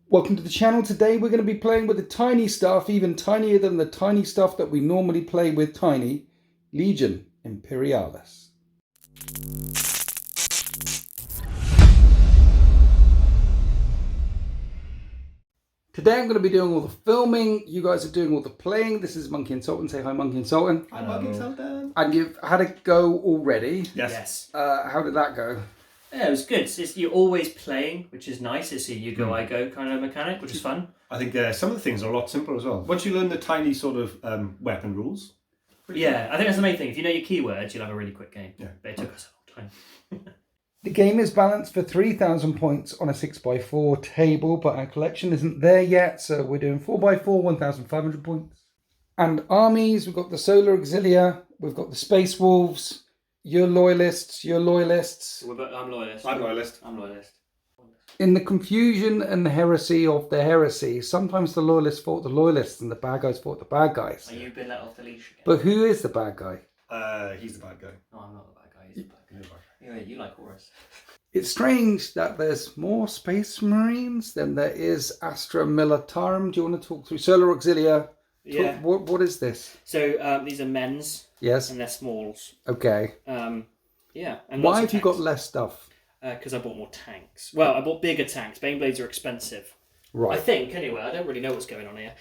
Welcome to the channel. Today we're going to be playing with the tiny stuff, even tinier than the tiny stuff that we normally play with tiny, Legion Imperialis. Today I'm going to be doing all the filming, you guys are doing all the playing. This is Monkey and Sultan. Say hi, Monkey and Sultan. Hi, Monkey and Sultan. And you've had a go already. Yes. How did that go? Yeah, it was good. You're always playing, which is nice. It's a you go, I go kind of mechanic, which is fun. I think some of the things are a lot simpler as well. Once you learn the tiny sort of weapon rules. Yeah, I think that's the main thing. If you know your keywords, you'll have a really quick game. Yeah. But it took us a long time. The game is balanced for 3,000 points on a 6x4 table, but our collection isn't there yet, so we're doing 4x4, 1,500 points. And armies, we've got the Solar Auxilia, we've got the Space Wolves, you're loyalists. I'm loyalist. I'm loyalist. I'm loyalist. In the confusion and the heresy of the heresy, sometimes the loyalists fought the loyalists and the bad guys fought the bad guys. Are you been let off the leash again? But who is the bad guy? He's the bad guy. No, I'm not the bad guy. He's the bad guy. Yeah, you like Horus. It's strange that there's more Space Marines than there is Astra Militarum. Do you want to talk through Solar Auxilia? Yeah. What is this? So these are men's. Yes. And they're smalls. Okay. Yeah. And Why have you got less stuff? Because I bought more tanks. Well, I bought bigger tanks. Baneblades are expensive. Right. I think, anyway. I don't really know what's going on here.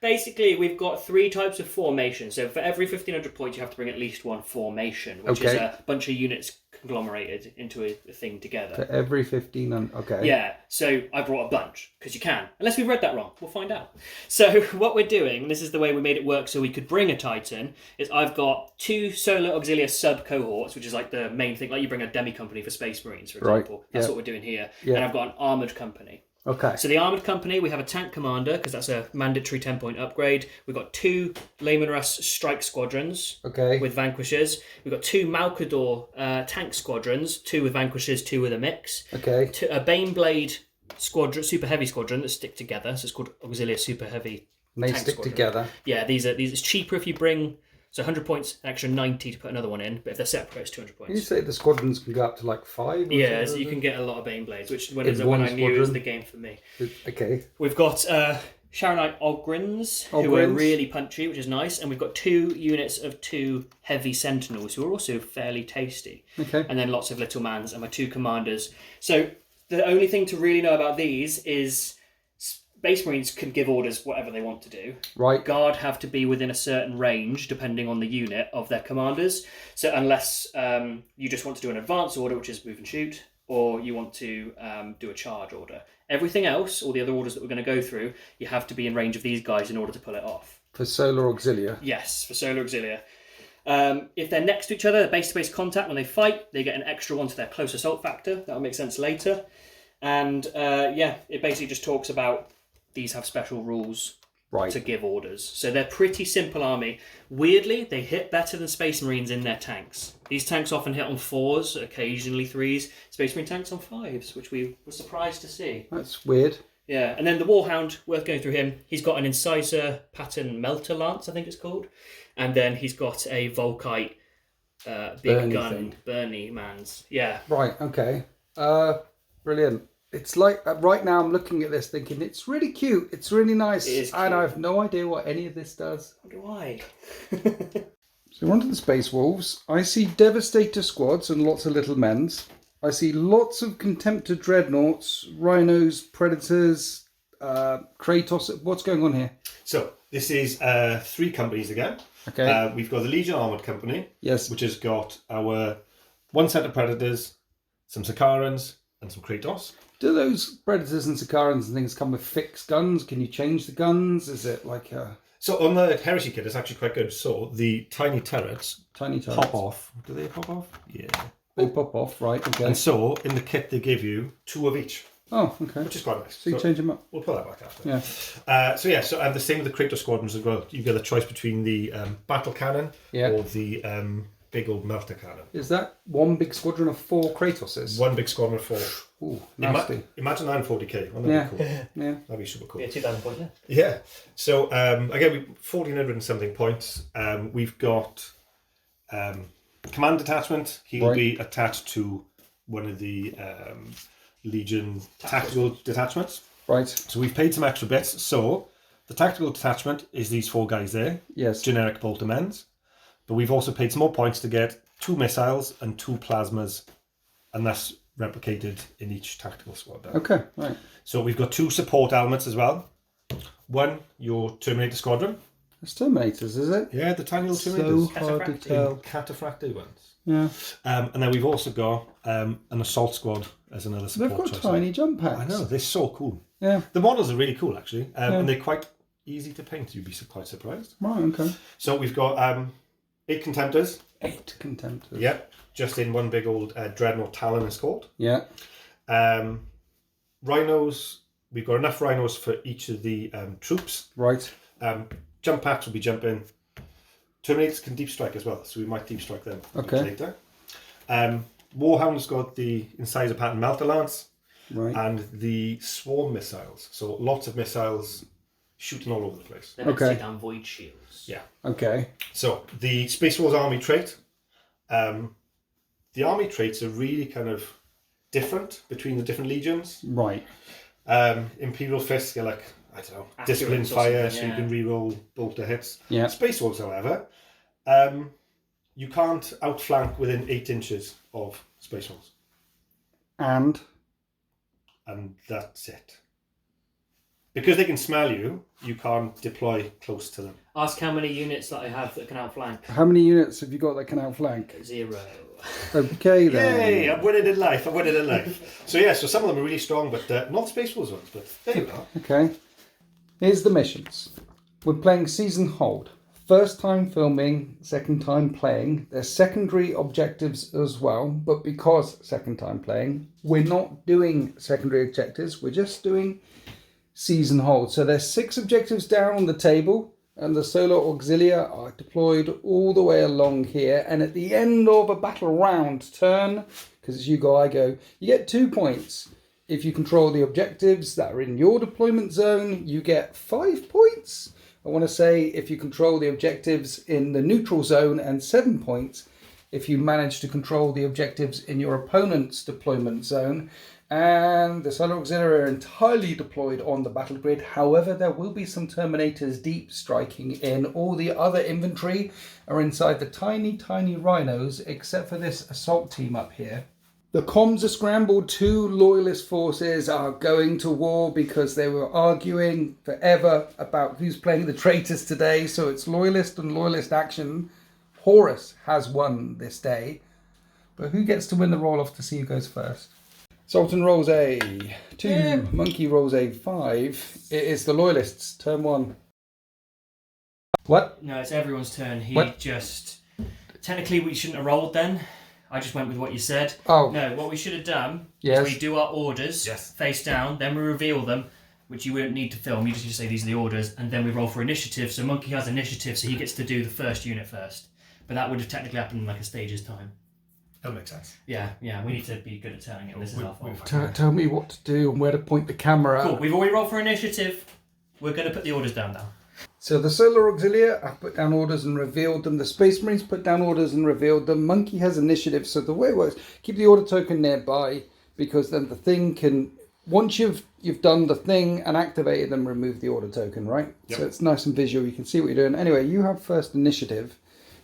Basically, we've got 3 types of formation. So for every 1,500 points, you have to bring at least one formation, which is a bunch of units conglomerated into a thing together. For every 15, okay. Yeah, so I brought a bunch, because you can. Unless we've read that wrong, we'll find out. So what we're doing, and this is the way we made it work so we could bring a Titan, is I've got 2 Solar Auxilia sub-cohorts, which is like the main thing, like you bring a demi-company for Space Marines, for example. Right. That's what we're doing here. Yeah. And I've got an armoured company. Okay. So the armoured company, we have a tank commander, because that's a mandatory 10-point upgrade. We've got 2 Layman Russ strike squadrons with vanquishers. We've got 2 Malkador tank squadrons, 2 with vanquishers, 2 with a mix. Okay. A Baneblade squadron, super heavy squadron that stick together. So it's called Auxilia Super Heavy. They tank stick squadron. together. Yeah, these it's cheaper if you bring. So 100 points, an extra 90 to put another one in, but if they're separate, it's 200 points. You say the squadrons can go up to like 5? Yeah, so you can get a lot of Baneblades, which when I knew it was the game for me. Okay. We've got Sharonite Ogrins, who are really punchy, which is nice, and we've got 2 units of 2 heavy Sentinels, who are also fairly tasty. Okay. And then lots of little mans, and my 2 commanders. So the only thing to really know about these is Space Marines can give orders whatever they want to do. Right. Guard have to be within a certain range, depending on the unit of their commanders. So unless you just want to do an advance order, which is move and shoot, or you want to do a charge order. Everything else, all the other orders that we're going to go through, you have to be in range of these guys in order to pull it off. For Solar Auxilia? Yes, for Solar Auxilia. If they're next to each other, base-to-base contact, when they fight, they get an extra 1 to their close assault factor. That'll make sense later. And it basically just talks about these have special rules to give orders. So they're pretty simple army. Weirdly, they hit better than Space Marines in their tanks. These tanks often hit on 4s, occasionally 3s. Space Marine tanks on 5s, which we were surprised to see. That's weird. Yeah, and then the Warhound, worth going through him. He's got an Incisor pattern Melter Lance, I think it's called. And then he's got a Volkite big gun, Bernie Mans. Yeah. Right, okay. Brilliant. It's like, right now I'm looking at this thinking, it's really cute, it's really nice, and I have no idea what any of this does. Why? So we're on to the Space Wolves. I see Devastator squads and lots of little men's. I see lots of Contemptor Dreadnoughts, Rhinos, Predators, Kratos. What's going on here? So this is 3 companies again. Okay. We've got the Legion Armoured Company. Yes. Which has got our 1 set of Predators, some Sakarans, and some Kratos. Do those Predators and Sakarans and things come with fixed guns? Can you change the guns? Is it like a... So on the Heresy kit, it's actually quite good. So the tiny turrets pop off. Do they pop off? Yeah. They pop off, right, okay. And so in the kit they give you 2 of each. Oh, okay. Which is quite nice. So you change them up. We'll pull that back after. Yeah. So and the same with the Kratos squadrons as well. You get a choice between the battle cannon or the big old melter cannon. Is that one big squadron of 4 Kratoses? 1 big squadron of 4. Ooh, nasty. Imagine that in 40k. Wouldn't that be cool? Yeah. That'd be super cool. Yeah, 2,000 points, yeah. Yeah. So again, 1,400 and something points. We've got command detachment. He'll be attached to one of the Legion tactical detachments. Right. So we've paid some extra bits. So the tactical detachment is these 4 guys there. Yes. Generic bolter men's. But we've also paid some more points to get 2 missiles and 2 plasmas, and that's replicated in each tactical squad there. Okay, right. So we've got 2 support elements as well. One, your Terminator Squadron. It's Terminators, is it? Yeah, the tiny little So Terminators. hard to tell. Cataphractic ones. Yeah. And then we've also got an assault squad as another support They've got choice. tiny jump packs. I know, they're so cool. Yeah. The models are really cool, actually. And they're quite easy to paint. You'd be quite surprised. Right, okay. So we've got 8 Contemptors. 8 Contemptors. Yep. Just in one big old Dreadnought Talon is called. Yeah. Rhinos. We've got enough rhinos for each of the troops. Right. Jump packs will be jumping. Terminators can deep strike as well, so we might deep strike them later. Warhound's got the Incisor Pattern Melter Lance and the Swarm missiles. So lots of missiles shooting all over the place. They're meant to take down void shields. Yeah. Okay. So the Space Wars army trait. The army traits are really kind of different between the different legions. Right. Imperial Fists get like, I don't know, Accurate disciplined fire, so yeah. you can reroll bolter hits. Yeah. Space Wolves, however, you can't outflank within 8 inches of Space Wolves. And that's it. Because they can smell you, you can't deploy close to them. Ask how many units that I have that can outflank. how many units have you got that can outflank? 0. Okay then. Yay, I'm winning in life, So some of them are really strong, but not Space Wolves ones, but there you are. Okay. Here's the missions. We're playing Season Hold. First time filming, second time playing. There's secondary objectives as well, but because second time playing, we're not doing secondary objectives. We're just doing Season Hold. So there's 6 objectives down on the table, and the Solar Auxilia are deployed all the way along here. And at the end of a battle round turn, because it's you go, I go, you get 2 points. If you control the objectives that are in your deployment zone, you get 5 points. I want to say if you control the objectives in the neutral zone, and 7 points if you manage to control the objectives in your opponent's deployment zone. And the Solar Auxilia are entirely deployed on the battle grid. However, there will be some Terminators deep striking in. All the other infantry are inside the tiny, tiny rhinos, except for this assault team up here. The comms are scrambled. 2 loyalist forces are going to war because they were arguing forever about who's playing the traitors today. So it's loyalist and loyalist action. Horus has won this day. But who gets to win the roll-off to see who goes first? Sultan rolls a 2. Yeah. Monkey rolls a 5. It is the loyalists. Turn 1. What? No, it's everyone's turn. Technically, we shouldn't have rolled then. I just went with what you said. Oh. No, what we should have done is we do our orders face down, then we reveal them, which you wouldn't need to film. You just need to say these are the orders, and then we roll for initiative. So Monkey has initiative, so he gets to do the first unit first. But that would have technically happened in like a stage's time. That makes sense. Yeah, we need to be good at telling it. This is our fault. Tell me what to do and where to point the camera. Cool, we've already rolled for initiative. We're going to put the orders down now. So the Solar Auxilia, I've put down orders and revealed them. The Space Marines put down orders and revealed them. Monkey has initiative. So the way it works, keep the order token nearby, because then the thing can, once you've done the thing and activated them, remove the order token, right? Yep. So it's nice and visual. You can see what you're doing. Anyway, you have first initiative,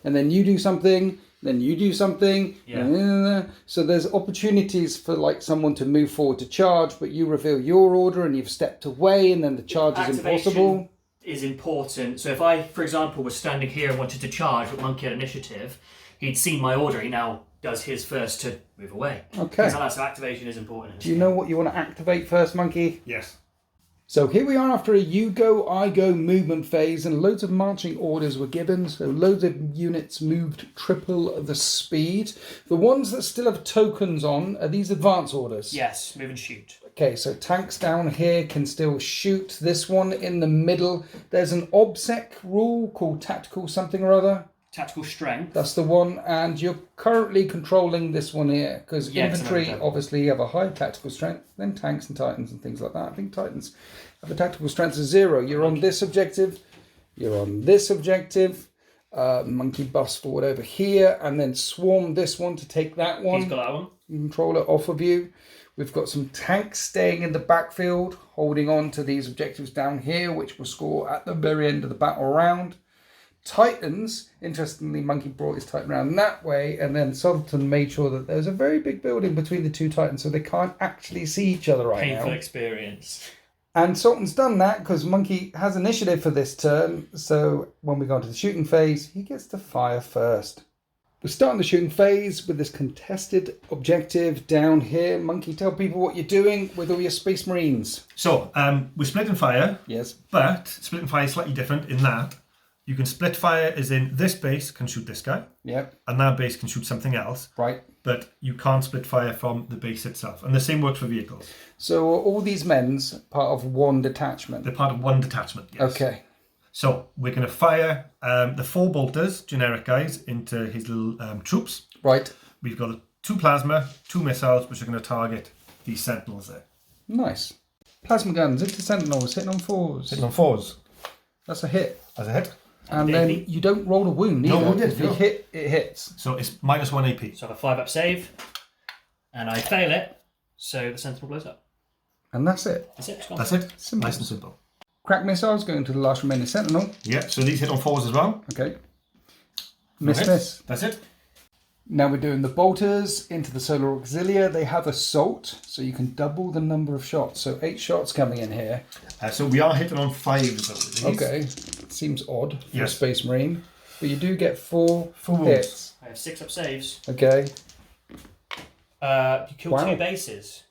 and then you do something, then you do something. Yeah. So there's opportunities for like someone to move forward to charge, but you reveal your order and you've stepped away, and then the charge is impossible. Is important. So if I, for example, was standing here and wanted to charge with Monkey had initiative, he'd seen my order. He now does his first to move away. Okay. So activation is important. Do you know what you want to activate first, Monkey? Yes. So here we are after a you go, I go movement phase, and loads of marching orders were given. So loads of units moved triple the speed. The ones that still have tokens on, are these advance orders? Yes, move and shoot. Okay, so tanks down here can still shoot. This one in the middle, there's an OBSEC rule called tactical something or other. Tactical strength. That's the one, and you're currently controlling this one here, because infantry obviously have a high tactical strength, then tanks and titans and things like that. I think titans have a tactical strength of 0. You're on this objective, you're on this objective, Monkey buffs forward over here, and then swarm this one to take that one. He's got that one. control it off of you. We've got some tanks staying in the backfield, holding on to these objectives down here, which will score at the very end of the battle round. Titans, interestingly, Monkey brought his Titan round that way, and then Sultan made sure that there's a very big building between the two Titans, so they can't actually see each other right now. Painful experience. And Sultan's done that because Monkey has initiative for this turn, so when we go into the shooting phase, he gets to fire first. We're starting the shooting phase with this contested objective down here. Monkey, tell people what you're doing with all your Space Marines. So, we're splitting fire. Yes. But splitting fire is slightly different in that you can split fire as in this base can shoot this guy. Yep. And that base can shoot something else. Right. But you can't split fire from the base itself. And the same works for vehicles. So are all these men's part of one detachment? They're part of one detachment, yes. Okay. So we're going to fire the 4 bolters, generic guys, into his little troops. Right. We've got 2 plasma, 2 missiles, which are going to target these sentinels there. Nice. Plasma guns into sentinels, hitting on 4s. Hitting on 4s. That's a hit. As a hit. And then you don't roll a wound either. No wounded, If you no. hit, it hits. So it's -1 AP. So I have a 5-up save, and I fail it, so the sentinel blows up. And that's it. That's it. It's gone. That's it. Simple. Nice and simple. Crack missiles going to the last remaining sentinel. Yeah, so these hit on 4s as well. Okay. Miss, Hits. miss. That's it. Now we're doing the bolters into the Solar Auxilia. They have assault, so you can double the number of shots. So 8 shots coming in here. So we are hitting on 5s though with these. Okay. Seems odd for a Yes. Space Marine. But you do get 4 wounds. hits. I have 6-up saves. Okay. You kill Wow. 2 bases.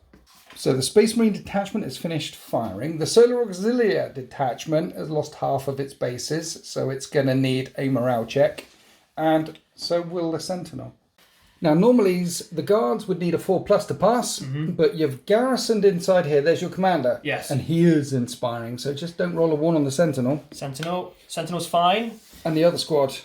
So the Space Marine detachment is finished firing. The Solar Auxilia detachment has lost half of its bases, so it's going to need a morale check. And so will the Sentinel. Now, normally the guards would need a 4+ to pass, but you've garrisoned inside here. There's your commander. Yes. And he is inspiring, so just don't roll a 1 on the Sentinel. Sentinel's fine. And the other squad.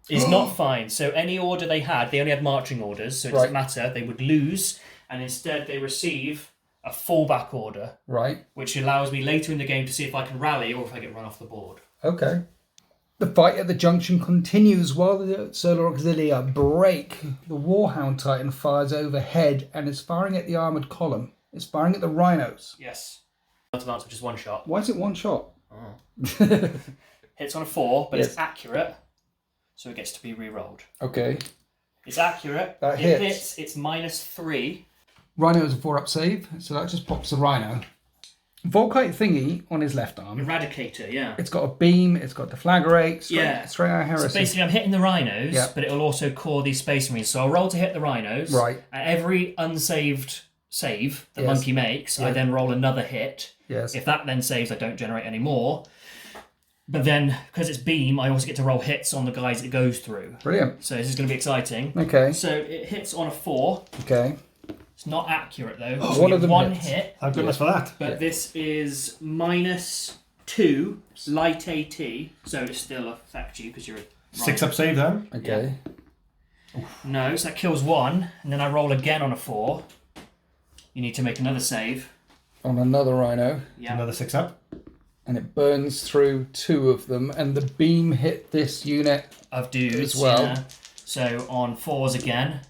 Is not fine. So any order they only had marching orders, so it doesn't matter. They would lose, and instead they receive a fallback order, Right. which allows me later in the game to see if I can rally or if I get run off the board. Okay. The fight at the junction continues while the Solar Auxilia break. The Warhound Titan fires overhead and is firing at the armoured column. It's firing at the rhinos. Yes. Advance, which is 1 shot. Why is it 1 shot? Hits on a 4, but Yes. it's accurate, so it gets to be re-rolled. Okay. It's accurate. That it hits. It's -3. Rhino is a 4-up save, so that just pops the Rhino. Volkite thingy on his left arm. Eradicator, yeah. It's got a beam, it's got deflagrate, Yeah. straight out of So heresy. basically I'm hitting the rhinos, Yeah. but it'll also core these Space Marines. So I'll roll to hit the rhinos. Right. At every unsaved save the Yes. monkey makes, I Yeah. then roll another hit. Yes. If that then saves, I don't generate any more. But then, because it's beam, I also get to roll hits on the guys it goes through. Brilliant. So this is going to be exciting. Okay. So it hits on a 4. Okay. It's not accurate though. One One of them one hits. hit, Thank goodness for that. but this is -2 light AT, so it still affects you because you're a 6-up save then. Okay. No, so that kills 1, and then I roll again on a 4. You need to make another save. On another Rhino. Yeah. Another 6-up. And it burns through 2 of them, and the beam hit this unit. Of dudes As well. Yeah. So on 4s again.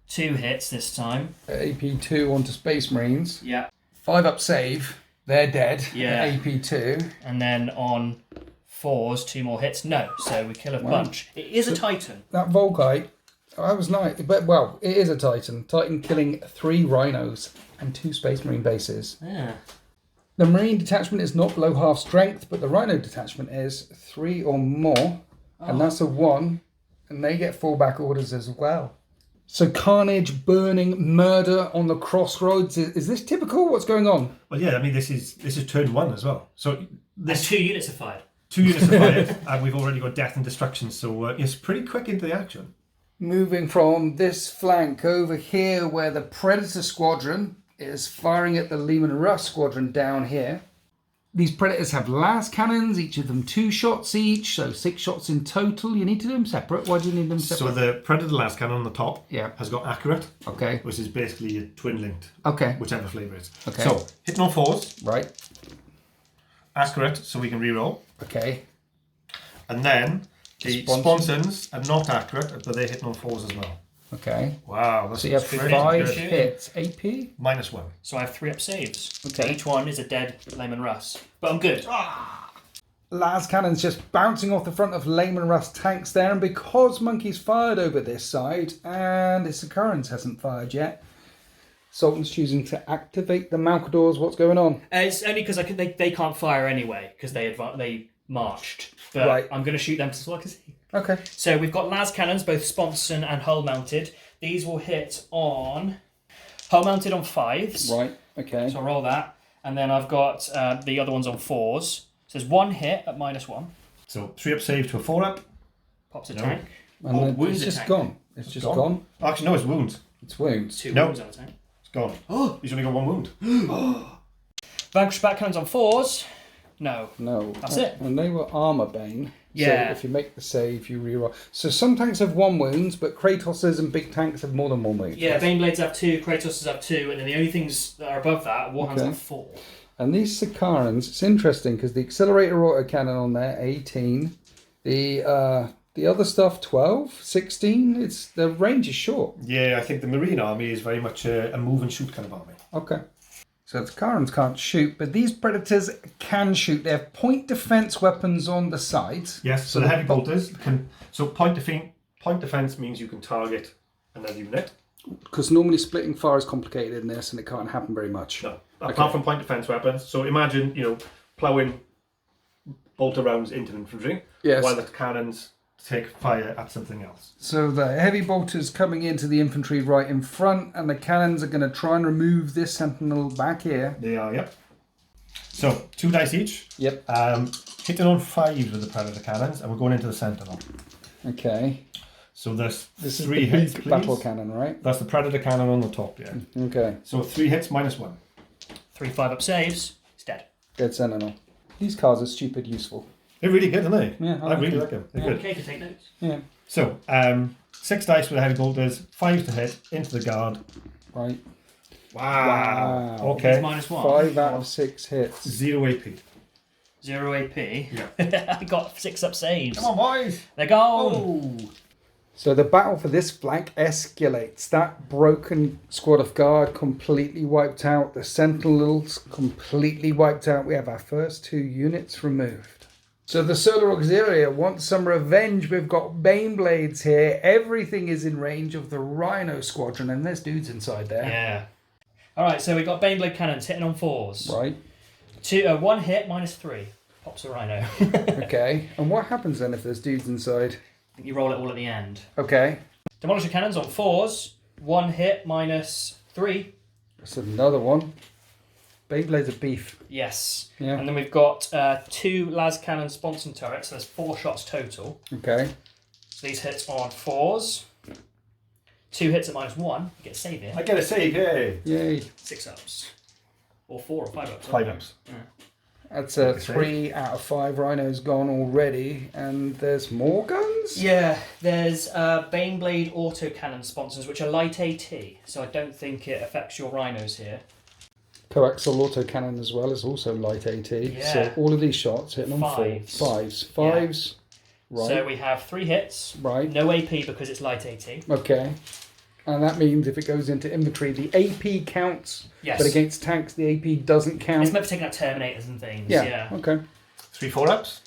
2 hits this time. AP2 onto Space Marines. Yeah. 5-up save. They're dead. Yeah. AP2. And then on 4s, 2 more hits. No, so we kill a bunch. It is a Titan. That Volkite, I was like, but well, it is a Titan. Titan killing 3 rhinos and 2 Space Marine bases. Yeah. The Marine detachment is not below half strength, but the Rhino detachment is 3 or more, and that's a 1, and they get fallback orders as well. So carnage, burning, murder on the crossroads. Is this typical? What's going on? Well, yeah, I mean, this is turn 1 as well. So There's 2 units are fired. 2 units are fired, and we've already got death and destruction. So it's pretty quick into the action. Moving from this flank over here where the Predator Squadron is firing at the Lehman Russ Squadron down here. These Predators have las cannons, each of them 2 shots each, so 6 shots in total. You need to do them separate. Why do you need them separate? So the Predator last cannon on the top has got accurate, Okay. which is basically a twin linked, Okay. whichever flavour it is. Okay. So hitting on 4s, Right. accurate, so we can reroll. Okay. And then the Sponsons. sponsons are not accurate, but they're hitting on 4s as well. Okay. Wow, that's So you have pretty 5 good. hits. AP? -1. So I have 3 up saves. Okay. So each one is a dead Layman Russ. But I'm good. Las cannons just bouncing off the front of Layman Russ tanks there, and because Monkey's fired over this side and his occurrence hasn't fired yet, Sultan's choosing to activate the Malcadors. What's going on? It's only because they can't fire anyway because they marched. But Right. I'm going to shoot them to so I can see. Okay. So we've got las cannons, both sponson and hull mounted. These will hit on hull mounted on 5s. Right. Okay. So I'll roll that, and then I've got the other ones on 4s. So there's 1 hit at -1. So 3 up save to a 4 up. Pops a tank. And then wounds it's just attack. gone. It's just gone. Actually, no, it's wounds. It's wounds. 2 No. wounds on a tank. It's gone. Oh, he's only got 1 wound. Vanquish back cannons on 4s. No. No. That's it. And they were armor bane. Yeah. So if you make the save, you reroll. So some tanks have 1 wounds, but Kratoses and big tanks have more than 1 wound. Yeah, Baneblades have 2, Kratos have 2, and then the only things that are above that, Warhounds Okay. have 4. And these Sicarans, it's interesting because the accelerator autocannon on there, 18. The other stuff, 12, 16. It's the range is short. Yeah, I think the Marine army is very much a move and shoot kind of army. Okay. So the Sicarans can't shoot, but these Predators can shoot. They have point defense weapons on the sides. Yes, so the heavy bolters can. So point defense means you can target another unit. Because normally splitting fire is complicated in this and it can't happen very much. No, apart from point defense weapons. So imagine, ploughing bolter rounds into infantry, Yes. while the cannons take fire at something else. So the heavy bolters coming into the infantry right in front, and the cannons are going to try and remove this sentinel back here. They are, yep. So 2 dice each. Yep. Hitting on 5 with the Predator cannons, and we're going into the sentinel. Okay. So there's This is 3 the hits, big please. battle cannon, right? That's the Predator cannon on the top, yeah. Okay. So 3 hits -1. 3 5-up saves. It's dead. Dead sentinel. These cards are stupid useful. They're really good, aren't they? Yeah, I really like them. They're good. Okay, to take notes. Yeah. So, 6 dice with the heavy bolters, 5 to hit, into the guard. Right. Wow. Wow. Okay. It's -1. 5 out of 6 hits. 0 AP. 0 AP. Yeah. I got 6-up saves. Come on, boys. They're gone. Oh. So the battle for this flank escalates. That broken squad of guard completely wiped out. The sentinels completely wiped out. We have our first 2 units removed. So the Solar Auxilia wants some revenge. We've got Baneblades here. Everything is in range of the Rhino squadron, and there's dudes inside there. Yeah. All right, so we got Baneblade cannons hitting on 4s. Right. 1 hit -3. Pops a rhino. Okay. And what happens then if there's dudes inside? You roll it all at the end. Okay. Demolisher cannons on 4s. 1 hit -3. That's another one. Beyblades are beef. Yes. Yeah. And then we've got 2 las cannon sponson turrets. So there's 4 shots total. Okay. So these hits on 4s. 2 hits at -1. You get a save here. I get a save, yay. Yay. 6-ups. Or 4 or 5-ups. 5 ups. That's 3 out of 5 rhinos gone already, and there's more guns? Yeah, there's Baneblade autocannon sponsons, which are light AT, so I don't think it affects your rhinos here. Coaxial autocannon as well is also light AT. Yeah. So all of these shots hitting on 5s. 5s. 5s. Right. So we have 3 hits, Right. no AP because it's light AT. Okay. And that means if it goes into infantry, the AP counts, Yes. but against tanks, the AP doesn't count. It's meant for taking out Terminators and things. Yeah. Okay. 3 4-ups.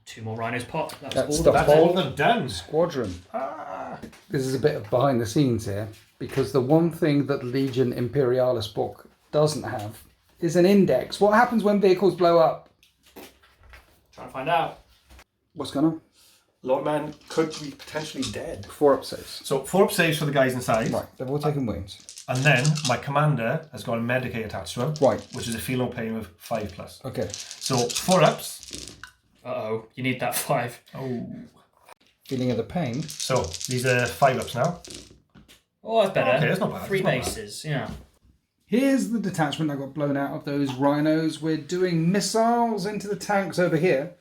2 more rhinos pop. That's That's all. the That's whole all they've done. squadron. This is a bit of behind the scenes here, because the one thing that Legion Imperialis book doesn't have is an index. What happens when vehicles blow up? Trying to find out. What's going on? Lordman could be potentially dead. 4-up saves. So 4-up saves for the guys inside. Right, they've all taken wounds. And then my commander has got a Medicaid attached to him. Right. Which is a feel no pain of 5+. Okay. So 4-ups. Uh-oh, you need that 5. Oh. Feeling of the pain. So these are 5-ups now. Oh, that's better. Okay, that's not bad. 3 That's not bad. bases, yeah. Here's the detachment that got blown out of those rhinos. We're doing missiles into the tanks over here.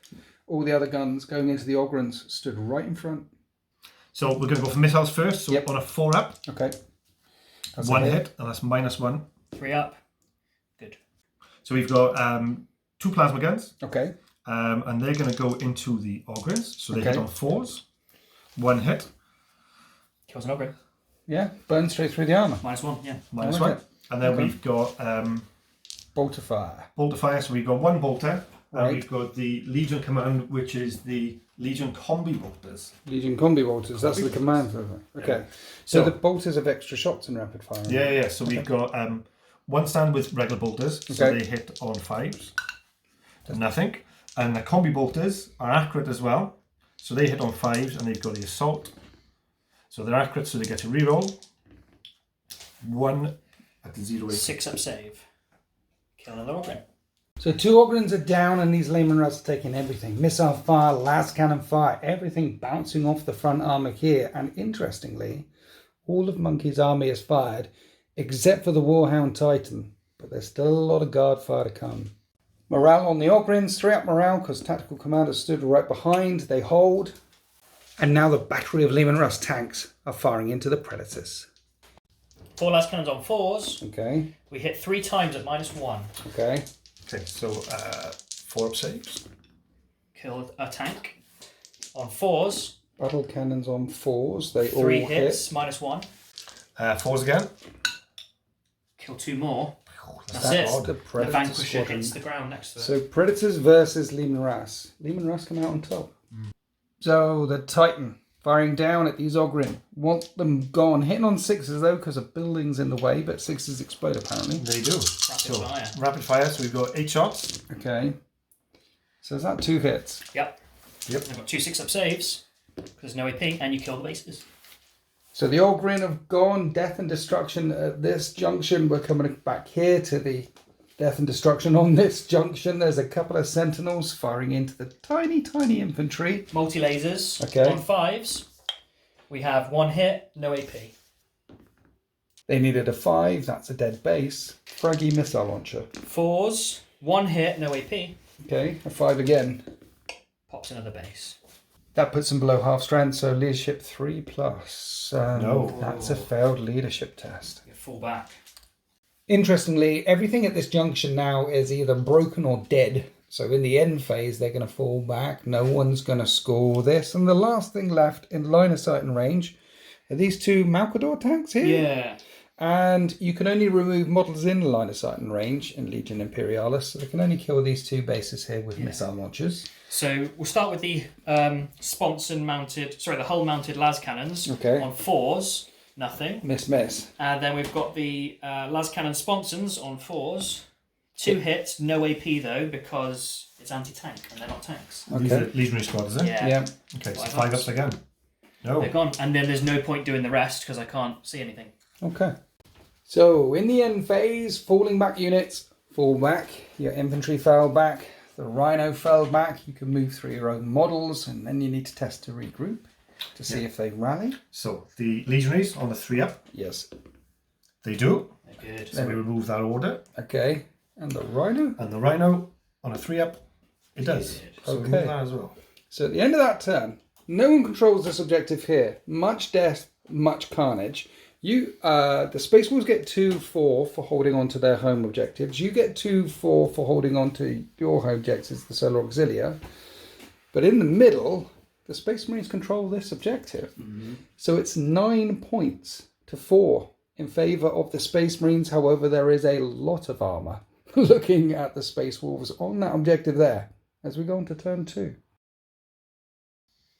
All the other guns going into the Ogrons stood right in front. So we're going to go for missiles first. So Yep. on a 4-up, Okay. That's 1 a hit, and that's -1. 3 up. Good. So we've got 2 plasma guns, Okay. and they're going to go into the Ogrons. So they Okay. hit on 4s. 1 hit. Kills an ogre. Yeah, burn straight through the armour. -1, yeah. -1. And then we've got Bolt of Fire. Bolt of Fire, so we've got 1 bolter. Right. And we've got the Legion command, which is the Legion combi bolters. Legion Combi Bolters, that's the command for them. Okay. So the bolters have extra shots in rapid fire. Yeah. So we've got 1 stand with regular bolters, so they hit on 5s. Nothing. And the combi bolters are accurate as well, so they hit on 5s and they've got the assault. So they're accurate, so they get to reroll. 1 at the 0 6-up save. Kill another ogre. So 2 Ogrins are down and these Lehman Russ are taking everything. Missile fire, las cannon fire, everything bouncing off the front armour here. And interestingly, all of Monkey's army is fired, except for the Warhound Titan. But there's still a lot of guard fire to come. Morale on the Ogrins, 3-up morale because tactical commanders stood right behind. They hold. And now the battery of Lehman Russ tanks are firing into the Predators. 4 las cannons on 4s. Okay. We hit 3 times at -1. Okay. Okay, so 4 up saves. Killed a tank. On 4s. Battle cannons on 4s. They 3 all hits, hit. -1. 4s again. Kill 2 more. That's That's it. the The Predator Vanquisher squadron. hits the ground next to it. So Predators versus Lehman Russ. Lehman Russ come out on top. So the Titan firing down at these Ogrin. Want them gone. Hitting on 6s though because of buildings in the way, but 6s explode apparently. They do. Rapid fire. Rapid fire, so we've got 8 shots. Okay. So is that 2 hits? Yep. Yep. I've got 2 6-up saves. Because there's no AP and you kill the bases. So the Ogrin have gone. Death and destruction at this junction. We're coming back here to the death and destruction on this junction. There's a couple of sentinels firing into the tiny, tiny infantry. Multi-lasers. Okay. On 5s. We have 1 hit, no AP. They needed a 5. That's a dead base. Fraggy missile launcher. 4s. 1 hit, no AP. Okay, a 5 again. Pops another base. That puts them below half strength, so leadership 3+. No. That's a failed leadership test. You fall back. Interestingly, everything at this junction now is either broken or dead. So in the end phase, they're going to fall back. No one's going to score this. And the last thing left in line of sight and range are these 2 Malcador tanks here. Yeah. And you can only remove models in line of sight and range in Legion Imperialis. So they can only kill these 2 bases here with missile launchers. So we'll start with the the hull mounted las cannons. Okay. On 4s, nothing. Miss. And then we've got the las cannon sponsons on 4s. 2 hits, no AP though, because it's anti-tank and they're not tanks. These are Legionary squad, is it? Yeah. Okay, so 5 5 ups. ups again. No. They're gone. And then there's no point doing the rest because I can't see anything. Okay. So in the end phase, falling back units fall back. Your infantry fell back. The Rhino fell back. You can move through your own models, and then you need to test to regroup to see if they rally. So the Legionaries on the 3 up, Yes. they do. They're good. So we remove that order. Okay. And the Rhino. And the Rhino on a 3 up, it does. So we remove Okay. that as well. So at the end of that turn, no one controls this objective here. Much death, much carnage. The Space Wolves get 2-4 for holding on to their home objectives. You get 2-4 for holding on to your home objectives, the Solar Auxilia. But in the middle, the Space Marines control this objective. Mm-hmm. So it's 9 points to 4 in favour of the Space Marines. However, there is a lot of armour looking at the Space Wolves on that objective there as we go on to turn 2.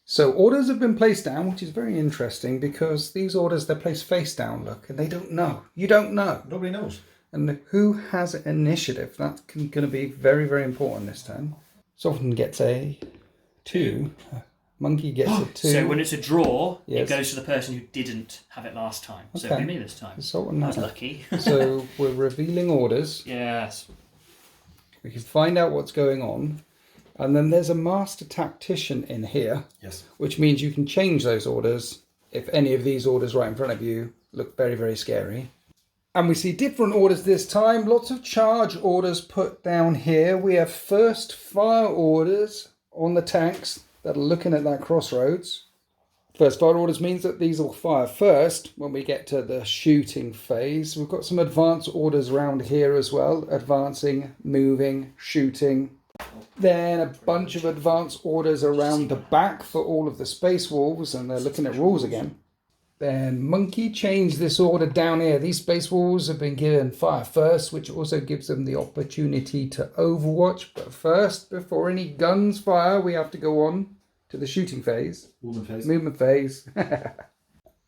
So orders have been placed down, which is very interesting because these orders, they're placed face down, look, and they don't know. You don't know. Nobody knows. And who has initiative? That's going to be very, very important this time. Sultan gets a 2. Monkey gets a 2. So when it's a draw, Yes. it goes to the person who didn't have it last time. So it'll be me this time. Sultan I was has it. lucky. So we're revealing orders. Yes. We can find out what's going on. And then there's a master tactician in here. Yes. Which means you can change those orders if any of these orders right in front of you look very, very scary. And we see different orders this time. Lots of charge orders put down here. We have first fire orders on the tanks that are looking at that crossroads. First fire orders means that these will fire first when we get to the shooting phase. We've got some advance orders around here as well. Advancing, moving, shooting. Then a bunch of advance orders around the back for all of the Space Wolves, and they're looking at rules again. Then Monkey changed this order down here. These space walls have been given fire first, which also gives them the opportunity to overwatch. But first, before any guns fire, we have to go on to the shooting phase. Movement phase.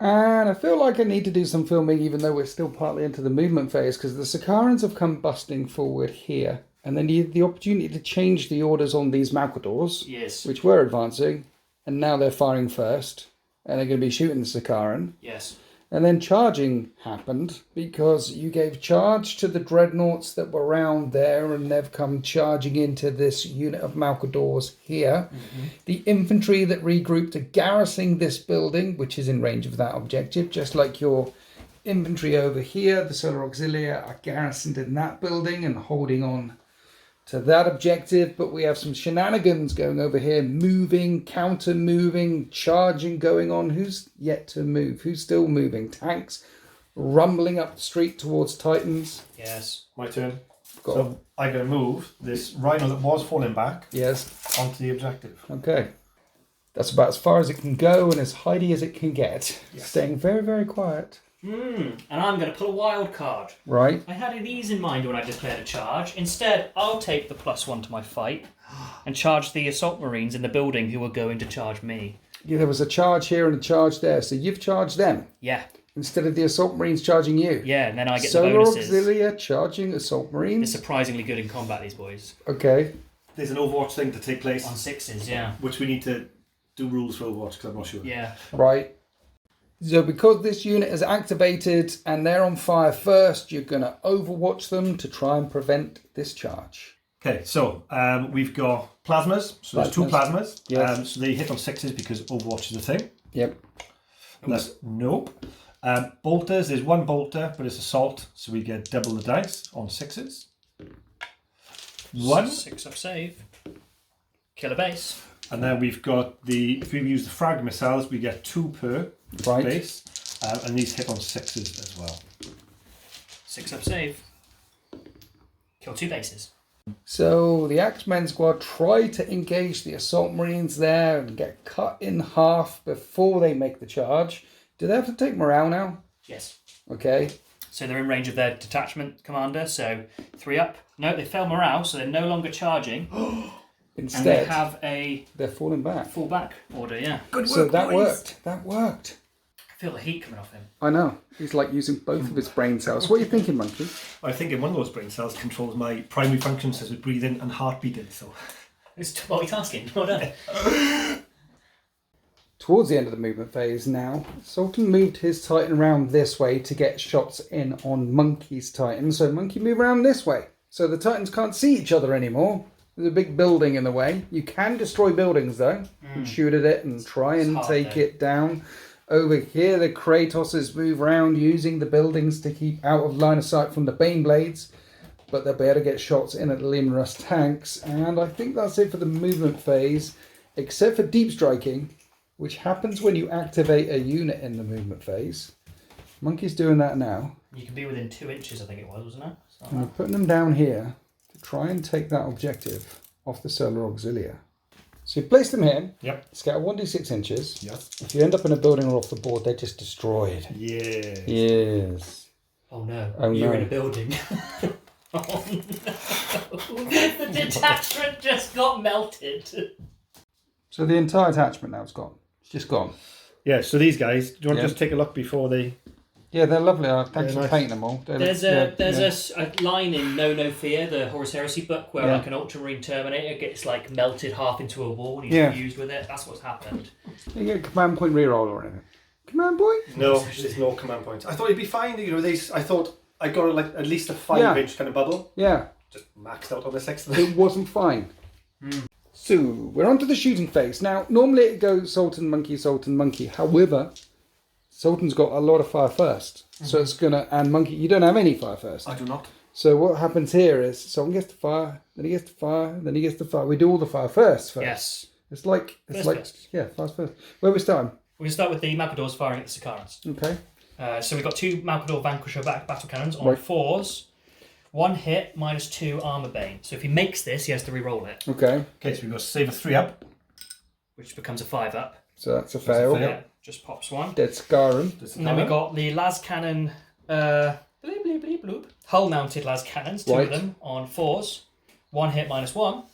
And I feel like I need to do some filming, even though we're still partly into the movement phase, because the Sakarans have come busting forward here. And then you had the opportunity to change the orders on these Malkadors, Yes. which were advancing. And now they're firing first. And they're going to be shooting the Sakaran. Yes. And then charging happened because you gave charge to the dreadnoughts that were around there, and they've come charging into this unit of Malkadors here. Mm-hmm. The infantry that regrouped are garrisoning this building, which is in range of that objective, just like your infantry over here. The Solar Auxilia are garrisoned in that building and holding on to that objective, but we have some shenanigans going over here, moving, counter-moving, charging going on. Who's yet to move? Who's still moving? Tanks rumbling up the street towards Titans. Yes. My turn. So I'm going to move this Rhino that was falling back onto the objective. Okay. That's about as far as it can go and as hidey as it can get. Yes. Staying very, very quiet. And I'm going to pull a wild card. Right. I had these in mind when I declared a charge. Instead, I'll take the +1 to my fight and charge the assault marines in the building who are going to charge me. Yeah, there was a charge here and a charge there, so you've charged them. Yeah. Instead of the assault marines charging you. Yeah, and then I get Solar the bonuses. Auxilia charging assault marines. They're surprisingly good in combat, these boys. Okay. There's an Overwatch thing to take place. On 6s, yeah. Which we need to do rules for Overwatch, because I'm not sure. Yeah. Right. So because this unit is activated and they're on fire first, you're going to overwatch them to try and prevent this charge. Okay, so we've got plasmas. So there's 2 plasmas. Yes. So they hit on 6s because Overwatch is a thing. Yep. That's nope. Bolters, there's 1 bolter, but it's assault, so we get double the dice on 6s. 1. 6-up save. Kill a base. And then we've got if we use the frag missiles, we get 2 per base. And these hit on 6s as well. 6-up save. Kill 2 bases. So the Axemen squad try to engage the assault marines there and get cut in half before they make the charge. Do they have to take morale now? Yes. Okay. So they're in range of their detachment commander, so 3 up. No, they fail morale, so they're no longer charging. Instead, and they have they're falling back. Fall back order, yeah. Good work, so that boys. worked. That worked. I feel the heat coming off him. I know. He's like using both of his brain cells. What are you thinking, Monkey? I think one of those brain cells controls my primary functions as with breathing and heartbeating. So it's multitasking. Well done. Towards the end of the movement phase now, Sultan moved his Titan around this way to get shots in on Monkey's Titan. So Monkey move around this way. So the Titans can't see each other anymore. There's a big building in the way. You can destroy buildings though. And shoot at it and try and take it down. Over here the Kratoses move around using the buildings to keep out of line of sight from the Baneblades. But they'll be able to get shots in at the Limrus tanks. And I think that's it for the movement phase. Except for deep striking, which happens when you activate a unit in the movement phase. Monkey's doing that now. You can be within 2 inches, I think it was, wasn't it? And we're putting them down here to try and take that objective off the Solar Auxilia. So you place them here. Yep. Scatter 1d6 inches. Yes. If you end up in a building or off the board, they're just destroyed. Yeah. Yes. Oh no. Oh, You're no. in a building. Oh no. The detachment just got melted. So the entire attachment now is gone. It's just gone. Yeah, so these guys, do you want to just take a look before they... Yeah, they're lovely. Thanks for nice. painting them all. There's a line in No Fear, the Horus Heresy book, where like an Ultramarine Terminator gets like melted half into a wall and he's fused with it. That's what's happened. You get a command point reroll or anything. Command point? No, there's no command points. I thought it'd be fine. You know, I thought I got like at least a 5-inch kind of bubble. Yeah. Just maxed out on the 6th. It wasn't fine. So we're on to the shooting phase. Now, normally it goes Sultan, Monkey. However, Sultan's got a lot of fire first. So it's going to... And Monkey, you don't have any fire first. I do not. So what happens here is Sultan gets to fire, then he gets to fire, then he gets to fire. We do all the fire first. Yes. It's like... First. Yeah, fire first. Where are we starting? We're going to start with the Malkadors firing at the Sakarans. Okay. So we've got 2 Malkador Vanquisher battle cannons on 4s. 1 hit, -2 armor bane. So if he makes this, he has to re-roll it. Okay. Okay, so we've got save a 3-up. Which becomes a 5-up. So that's a fail. That's a fail. Just pops one. Dead Scarran. And then we got the las cannon, bloop, bloop, bloop, bloop. Hull-mounted las cannons, 2 of them on 4s. 1 hit -1.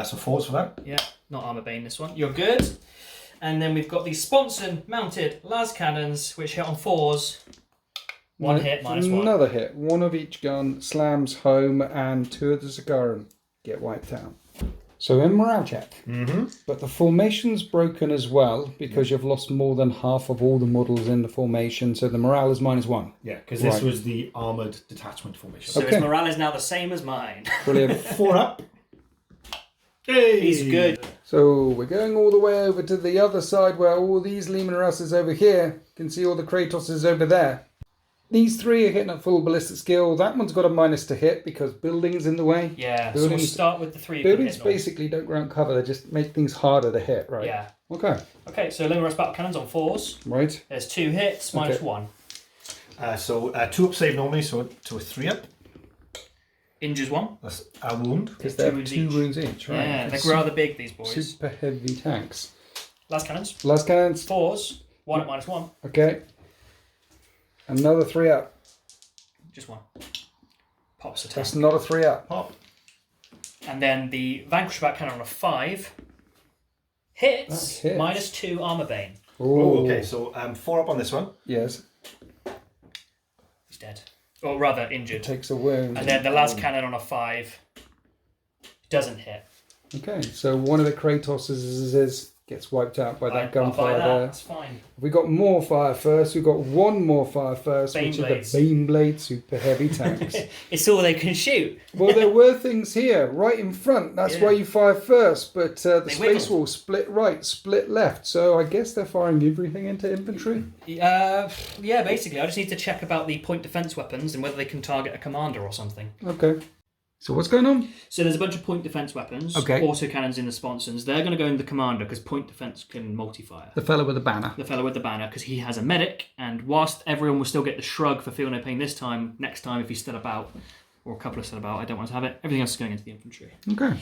So 4s for that. Yeah, not armor bane this one. You're good. And then we've got the sponson-mounted las cannons, which hit on 4s. 1 hit -1. Another hit. 1 of each gun slams home, and 2 of the Sakaran get wiped out. So in morale check. But the formation's broken as well because you've lost more than half of all the models in the formation, so the morale is -1. Yeah, because this was the armoured detachment formation. So his morale is now the same as mine. Brilliant. 4 up. Hey! He's good. So we're going all the way over to the other side where all these Leman Russes over here. You can see all the Kratoses over there. These 3 are hitting at full ballistic skill. That one's got a minus to hit because building's in the way. Yeah, so we'll start with the 3. Buildings basically don't ground cover. They just make things harder to hit, right? Yeah. Okay. Okay, so Leman Russ battle cannons on 4s. Right. There's 2 hits, -1. So 2 up save normally, so to a 3 up. Injures 1. That's a wound. Because they have 2 wounds each, right? Yeah, they're rather big, these boys. Super heavy tanks. Las cannons. Las cannons. 4s. 1 at -1. Okay. Another 3 up. Just 1. Pops a 10. That's not a 3 up. Pop. And then the Vanquish back cannon on a 5. Hits. -2 armor bane. Oh, okay. So 4 up on this one. Yes. He's dead. Or rather, injured. Takes a wound. And then the last cannon on a 5 doesn't hit. Okay, so one of the Kratoses gets wiped out by that gunfire there. That's fine. We got more fire first. We've got 1 more fire first, which is the Baneblade super heavy tanks. It's all they can shoot. Well, there were things here right in front. That's why you fire first. But the space wall split right, split left. So I guess they're firing everything into infantry. Yeah, basically. I just need to check about the point defense weapons and whether they can target a commander or something. Okay. So what's going on? So there's a bunch of point defense weapons. Okay. Autocannons in the sponsons. They're going to go in the commander because point defense can multi-fire. The fellow with the banner. The fellow with the banner because he has a medic, and whilst everyone will still get the shrug for feel no pain this time, next time if he's still about, or a couple of still about, I don't want to have it. Everything else is going into the infantry. Okay.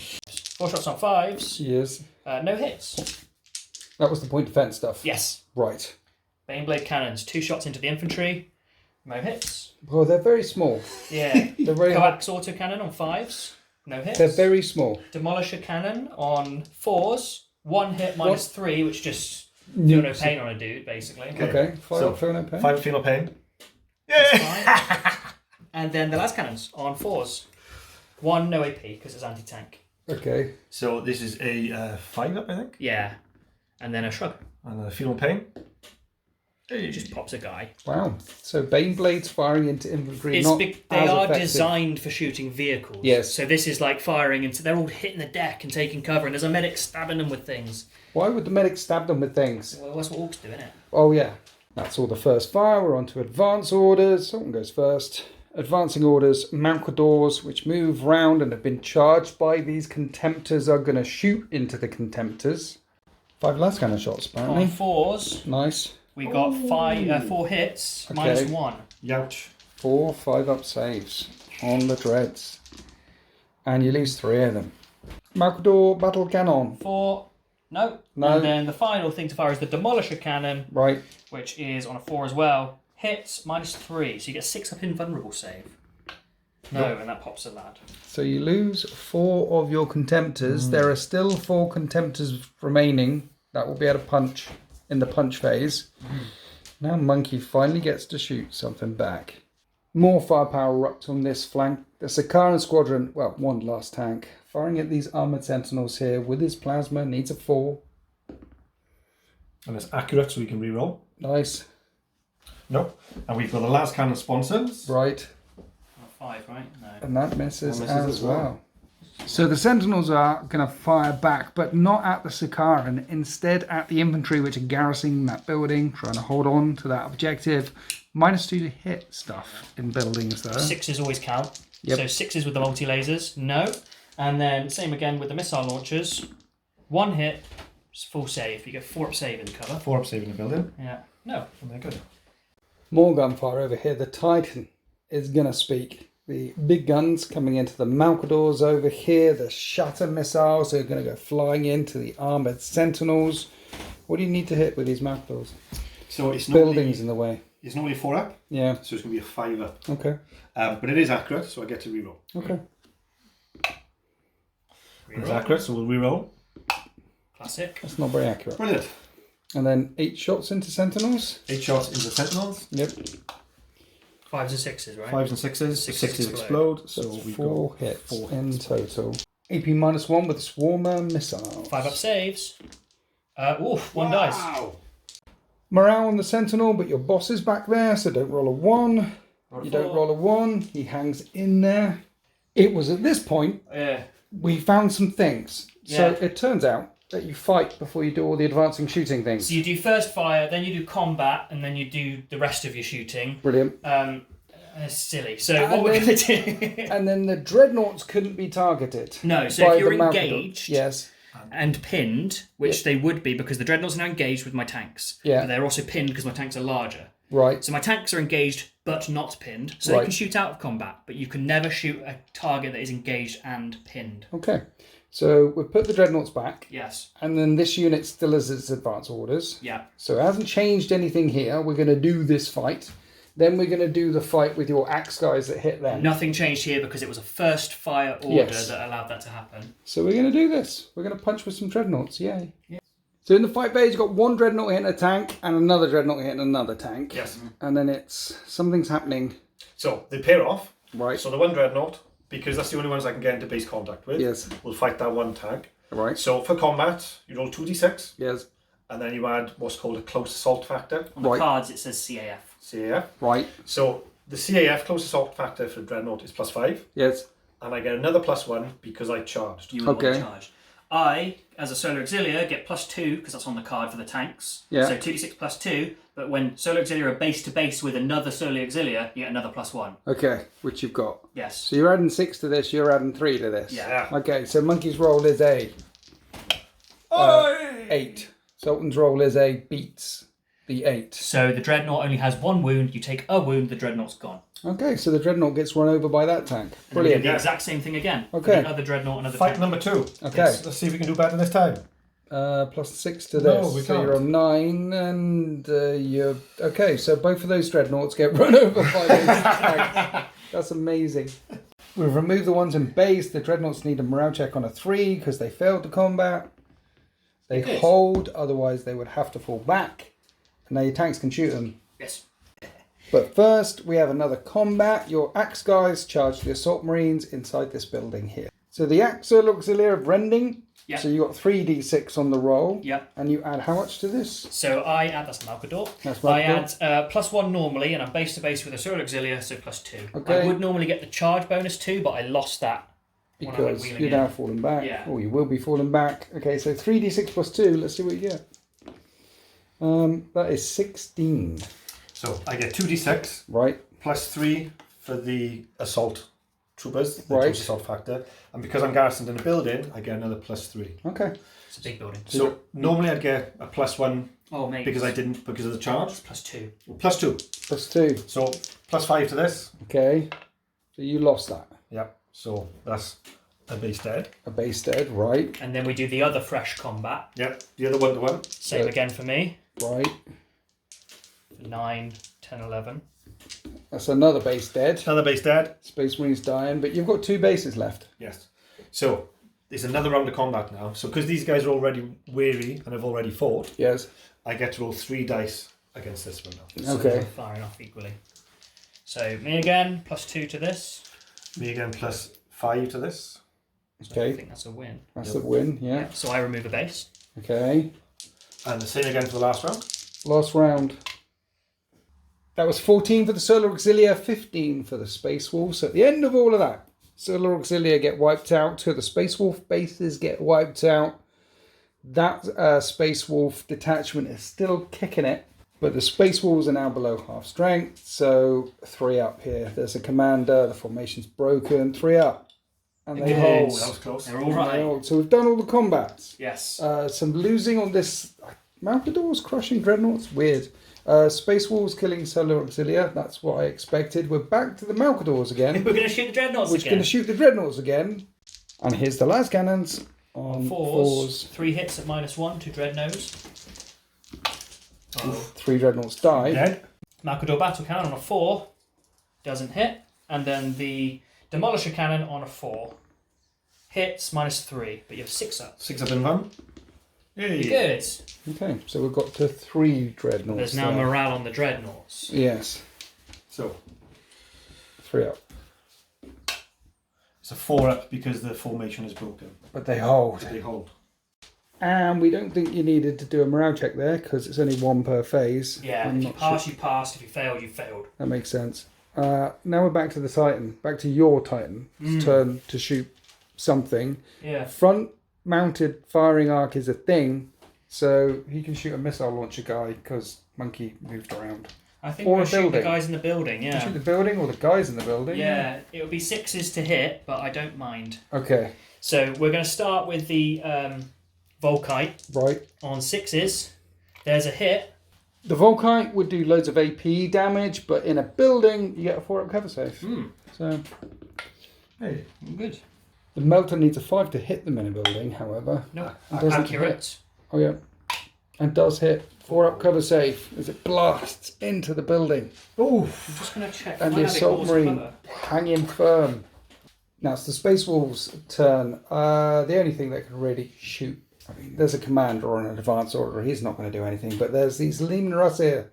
4 shots on 5s. Yes. No hits. That was the point defense stuff. Yes. Right. Baneblade cannons. 2 shots into the infantry. No hits. Well, they're very small. Yeah. They're very Coax autocannon on 5s. No hits. They're very small. Demolisher cannon on 4s. 1 hit -3, which just feel no pain on a dude, basically. Okay. Feel no pain. 5 feel no pain. Yeah. And then the las cannons on 4s. 1 no AP because it's anti-tank. Okay. So this is a 5 up, I think. Yeah. And then a shrug. And a feel no pain. It just pops a guy. Wow. So Baneblades firing into infantry. They are designed for shooting vehicles. Yes. So this is like firing into. They're all hitting the deck and taking cover, and there's a medic stabbing them with things. Why would the medic stab them with things? Well, that's what orcs do, isn't it? Oh yeah. That's all the first fire. We're on to advance orders. Someone goes first. Advancing orders. Mancadors, which move round and have been charged by these contemptors, are going to shoot into the contemptors. 5 last cannon shots, apparently. On 4s. Nice. We got 4 hits, -1. Youch. 4 5-up saves on the dreads. And you lose 3 of them. Malcador battle cannon. 4. No. And then the final thing to fire is the Demolisher cannon. Right. Which is on a 4 as well. Hits -3. So you get 6 up invulnerable save. No, and that pops a lad. So you lose 4 of your contemptors. There are still 4 contemptors remaining that will be able to punch in the punch phase. Now Monkey finally gets to shoot something back. More firepower erupts on this flank. The Sakaran squadron, well, 1 last tank, firing at these armoured sentinels here with his plasma, needs a 4. And it's accurate so we can reroll. Nice. No. And we've got the last cannon sponsons. Right. 5, right? No. And that misses as well. So the sentinels are going to fire back, but not at the Sakaran. Instead at the infantry, which are garrisoning that building, trying to hold on to that objective. -2 to hit stuff in buildings, though. 6s always count. Yep. So 6s with the multi-lasers, no. And then same again with the missile launchers. 1 hit, full save. You get 4 up save in the cover. 4 up save in the building. Yeah. No. And they're good. More gunfire over here. The Titan is going to speak. The big guns coming into the Malcadors over here. The Shatter missiles are going to go flying into the armoured sentinels. What do you need to hit with these Malcadors? So it's buildings in the way. It's normally 4 up. Yeah. So it's going to be a 5 up. Okay. But it is accurate, so I get to reroll. Okay. It's accurate, so we'll reroll. Classic. That's not very accurate. Brilliant. And then 8 shots into Sentinels. 8 shots into Sentinels. Yep. 5s and 6s, right? 5s and 6s. Sixes 6s explode. So we've 4 got hits 4 in hits. total. AP -1 with Swarmer Missiles. 5 up saves. One dice. Morale on the Sentinel, but your boss is back there, so don't roll a 1. You don't roll a 1. He hangs in there. It was at this point we found some things. So it turns out that you fight before you do all the advancing shooting things. So you do first fire, then you do combat, and then you do the rest of your shooting. Brilliant. It's silly. So what we're going to do... And then the Dreadnoughts couldn't be targeted. No, so if you're the Malcador. engaged... Yes. And pinned, which they would be because the Dreadnoughts are now engaged with my tanks. Yeah. But they're also pinned because my tanks are larger. Right. So my tanks are engaged but not pinned. So they can shoot out of combat, but you can never shoot a target that is engaged and pinned. Okay. So we've put the Dreadnoughts back. Yes. And then this unit still has its advance orders. Yeah. So it hasn't changed anything here. We're going to do this fight. Then we're going to do the fight with your axe guys that hit them. Nothing changed here because it was a first fire order that allowed that to happen. So we're going to do this. We're going to punch with some Dreadnoughts. Yay. Yeah. So in the fight phase, you've got 1 Dreadnought hitting a tank and another Dreadnought hitting another tank. Yes. And then something's happening. So they pair off. Right. So the 1 Dreadnought, because that's the only ones I can get into base contact with, will fight that 1 tank. Right. So for combat, you roll 2d6. Yes. And then you add what's called a close assault factor. On the cards, it says CAF. CAF. Right. So the CAF close assault factor for Dreadnought is +5. Yes. And I get another +1 because I charged. You were the one charged. I, as a Solar Auxilia, get +2 because that's on the card for the tanks. Yeah. So 2d6 +2. But when Solar Auxilia are base to base with another Solar Auxilia, you get another +1. Okay, which you've got. Yes. So you're adding 6 to this, you're adding 3 to this. Yeah. Okay, so Monkey's roll is a 8. Sultan's roll is a beats the 8. So the Dreadnought only has 1 wound. You take a wound, the Dreadnought's gone. Okay, so the Dreadnought gets run over by that tank. Brilliant. The exact same thing again. Okay. Another Dreadnought, another Fight tank. number 2. Okay. Yes, let's see if we can do better this time. +6 to this. No, we so can't. you're on 9 and you're... Okay, so both of those Dreadnoughts get run over by those tanks. That's amazing. We've removed the ones in base. The Dreadnoughts need a morale check on a 3 because they failed to combat. They hold, otherwise they would have to fall back. And now your tanks can shoot them. Yes. But first, we have another combat. Your axe guys charge the assault marines inside this building here. So the axe auxiliary of rending. Yep. So you got 3d6 on the roll. Yep. And you add how much to this? So I add, that's Malcador. That's I Malcador. add +1 normally, and I'm base to base with a Solar Auxilia, so +2. Okay. I would normally get the charge bonus too, but I lost that when I went Because wheeling you're in. now falling back. Yeah. Oh, you will be falling back. Okay, so 3d6 plus 2. Let's see what you get. That is 16. So I get 2d6 Right. +3 for the assault troopers, the Right. close assault factor. And because I'm garrisoned in a building, I get another +3. Okay. It's a big building. So normally I'd get a +1 Oh, mate. because I didn't, because of the charge. +2. +2. Plus 2. So +5 to this. Okay. So you lost that. Yep. So that's a base dead. A base dead. Right. And then we do the other fresh combat. Yep. The other 1-to-1. Same Good. again for me. Right. 9, 10, 11. That's another base dead. Another base dead. Space Marines dying, but you've got 2 bases left. Yes. So there's another round of combat now. So because these guys are already weary and have already fought, Yes. I get to roll 3 dice against this one now. So Okay. we're firing off equally. So me again, +2 to this. Me again +5 to this. I Okay. think that's a win. That's the win. Yeah. So I remove a base. Okay. And the same again for the last round. Last round. That was 14 for the Solar Auxilia, 15 for the Space Wolf. So at the end of all of that, Solar Auxilia get wiped out. 2 of the Space Wolf bases get wiped out. That Space Wolf detachment is still kicking it. But the Space Wolves are now below half strength. So 3 up here. There's a commander. The formation's broken. 3 up. And they Oh, hold. that was close. They're all right. So we've done all the combats. Yes. Some losing on this. Malcador's crushing Dreadnoughts. Weird. Space Wolves killing Solar Auxilia. That's what I expected. We're back to the Malcadors again. We're going to shoot the Dreadnoughts We're again. going to shoot the Dreadnoughts again. And here's the last cannons on 4s. 3 hits at -1 to Dreadnoughts. Oh. 3 dreadnoughts die. Dead. Malcador battle cannon on a 4 doesn't hit, and then the demolisher cannon on a 4 hits -3, but you have 6 up. 6 up in one. Yay. Good. Okay, so we've got to 3 dreadnoughts. There's now there. morale on the dreadnoughts. Yes, So 3 up. it's a 4 up because the formation is broken. But they hold. They hold. And we don't think you needed to do a morale check there because it's only 1 per phase. Yeah, I'm if you not pass, sure. you passed. If you fail, you failed. That makes sense. Now we're back to the Titan. Back to your Titan. It's turn to shoot something. Yeah. Front mounted firing arc is a thing, so he can shoot a missile launcher guy because Monkey moved around. I think Or we're a shooting the building. guys in the building, Can yeah. shoot the building or the guys in the building. Yeah, it would be 6s to hit, but I don't mind. Okay, So we're going to start with the Volkite right. on 6s. There's a hit. The Volkite would do loads of AP damage, but in a building, you get a 4-up cover save. So Hey. Good. the Melter needs a 5 to hit them in a building, however. No, It doesn't accurate. hit. Oh, yeah. And does hit. 4-up cover save as it blasts into the building. Oh. I'm just going to check. And Might the have it Assault all Marine cover. hanging firm. Now it's the Space Wolves' turn. The only thing that can really shoot, I mean, there's a commander or an advance order. He's not going to do anything. But there's these Leman Russ here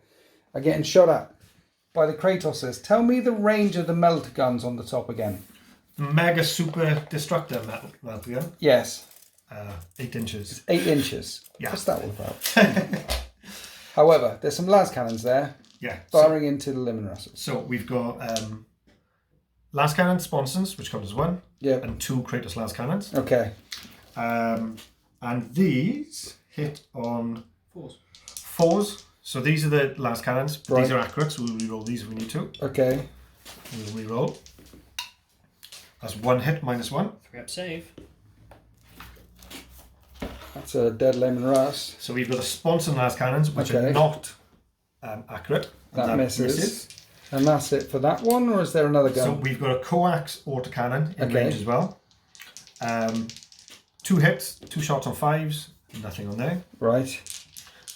are getting shot at by the Kratoses. Tell me the range of the melter guns on the top again. Mega super destructor melter gun. Yes, 8 inches. 8 inches. Yeah. What's that all about? However, there's some las cannons there Yeah. firing into the Leman Russes. So we've got las cannon sponsons, which comes as 1, Yep. and 2 Kratos las cannons. Okay. And these hit on 4s. So these are the las cannons. Right. These are accurate, so we'll reroll these if we need to. Okay. We'll reroll. That's 1 hit -1. 3-up save. That's a dead Leman Russ. So we've got a sponson las cannons, which Okay. are not accurate. And That misses. And that's it for that one, or is there another gun? So we've got a coax autocannon in Okay. range as well. 2 hits, 2 shots on 5s, nothing on there. Right.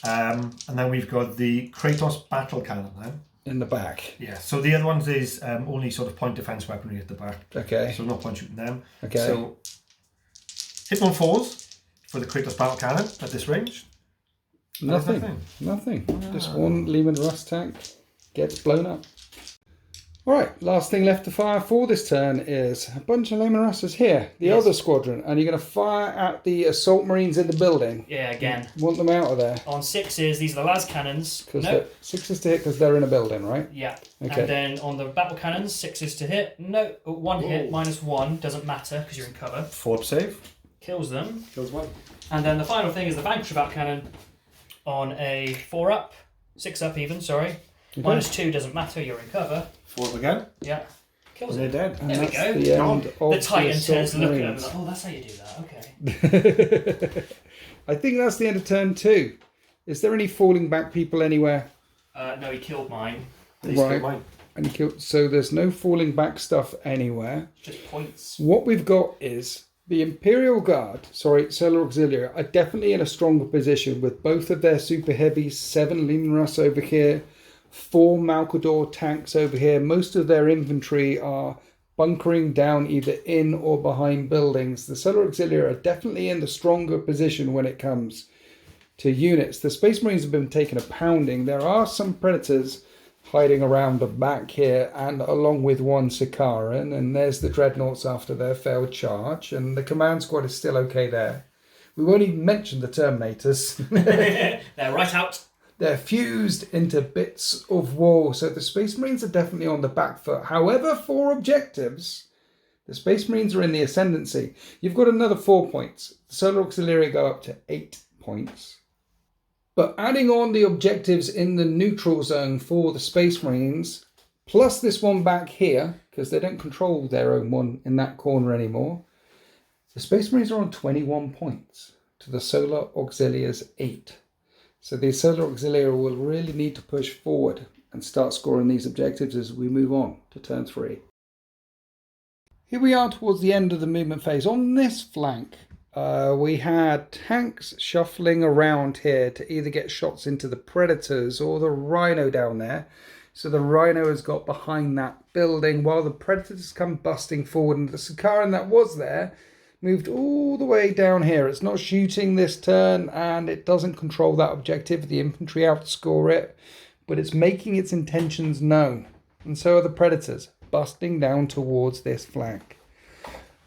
And then we've got the Kratos battle cannon now. In the back. Yeah, so the other ones is only sort of point defense weaponry at the back. Okay. So no point shooting them. Okay. So hit on 4s for the Kratos battle cannon at this range. Nothing. Nothing. Just one Leman Russ tank gets blown up. Alright, last thing left to fire for this turn is a bunch of Leman Russes here. The Yes. other squadron. And you're going to fire at the Assault Marines in the building. Yeah, again. Want them out of there. On 6s, these are the las cannons. No. 6 is to hit because they're in a building, right? Yeah. Okay. And then on the battle cannons, 6s to hit. No, 1 hit, -1. Doesn't matter because you're in cover. 4-up save. Kills them. Kills 1. And then the final thing is the Vanquish battle cannon on a 4-up. 6-up even, sorry. Okay. -2 doesn't matter, you're in cover. 4-up again. Yeah. Kills And they're it. dead. And There we that's go. the end of The Titan Assault tends to look at them and Marines. like, oh, that's how you do that. Okay. I think that's the end of turn 2. Is there any falling back people anywhere? No, he killed mine. These Right. killed mine. And he killed, so there's no falling back stuff anywhere. Just points. What we've got is the Imperial Guard, Solar Auxilia, are definitely in a stronger position with both of their super heavies, 7 Leman Russ over here, 4 Malcador tanks over here. Most of their infantry are bunkering down either in or behind buildings. The Solar Auxilia are definitely in the stronger position when it comes to units. The Space Marines have been taking a pounding. There are some Predators hiding around the back here, and along with 1 Sikaran, and there's the Dreadnoughts after their failed charge, and the command squad is still okay there. We won't even mention the Terminators. They're right out. They're fused into bits of wall, so the Space Marines are definitely on the back foot. However, for objectives, the Space Marines are in the ascendancy. You've got another 4 points. The Solar Auxiliary go up to 8 points. But adding on the objectives in the neutral zone for the Space Marines, plus this one back here, because they don't control their own one in that corner anymore, the Space Marines are on 21 points to the Solar Auxilia's 8. So the Solar Auxilia will really need to push forward and start scoring these objectives as we move on to turn 3. Here we are towards the end of the movement phase. On this flank, We had tanks shuffling around here to either get shots into the Predators or the Rhino down there. So the Rhino has got behind that building while the Predators come busting forward, and the Sakaran that was there moved all the way down here. It's not shooting this turn and it doesn't control that objective. The infantry outscore it, but it's making its intentions known. And so are the Predators busting down towards this flank.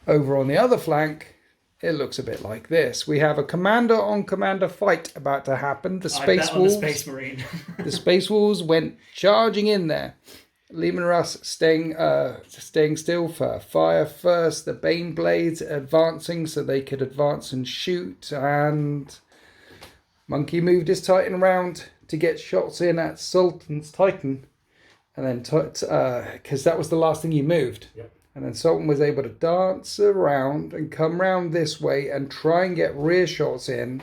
Over on the other flank, it looks a bit like this. We have a commander on commander fight about to happen. The Space Wolves, the Space Marine. the Space Wolves went charging in there. Leman Russ staying still for fire first. The Bane Blades advancing so they could advance and shoot. And Monkey moved his Titan around to get shots in at Sultan's Titan. And then, because that was the last thing he moved. Yep. And then Sultan was able to dance around and come round this way and try and get rear shots in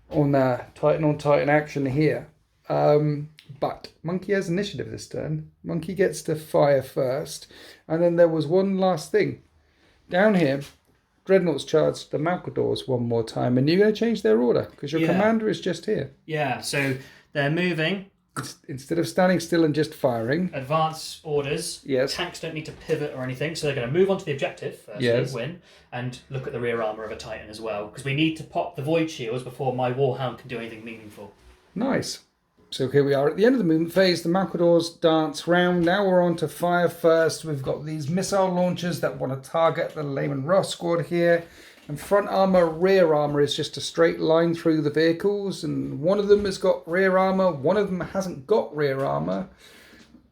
on Titan on Titan action here. But Monkey has initiative this turn. Monkey gets to fire first. And then there was one last thing. Down here, Dreadnoughts charged the Malcadors one more time. And you're going to change their order because your commander is just here. Yeah, so they're moving. Instead of standing still and just firing. Advance orders. Yes. Tanks don't need to pivot or anything, so they're going to move on to the objective first, win, and look at the rear armour of a Titan as well, because we need to pop the Void Shields before my Warhound can do anything meaningful. Nice. So here we are at the end of the movement phase. The Malcadors dance round. Now we're on to fire first. We've got these missile launchers that want to target the Leman Russ squad here. And front armour, rear armour is just a straight line through the vehicles. And one of them has got rear armour. One of them hasn't got rear armour.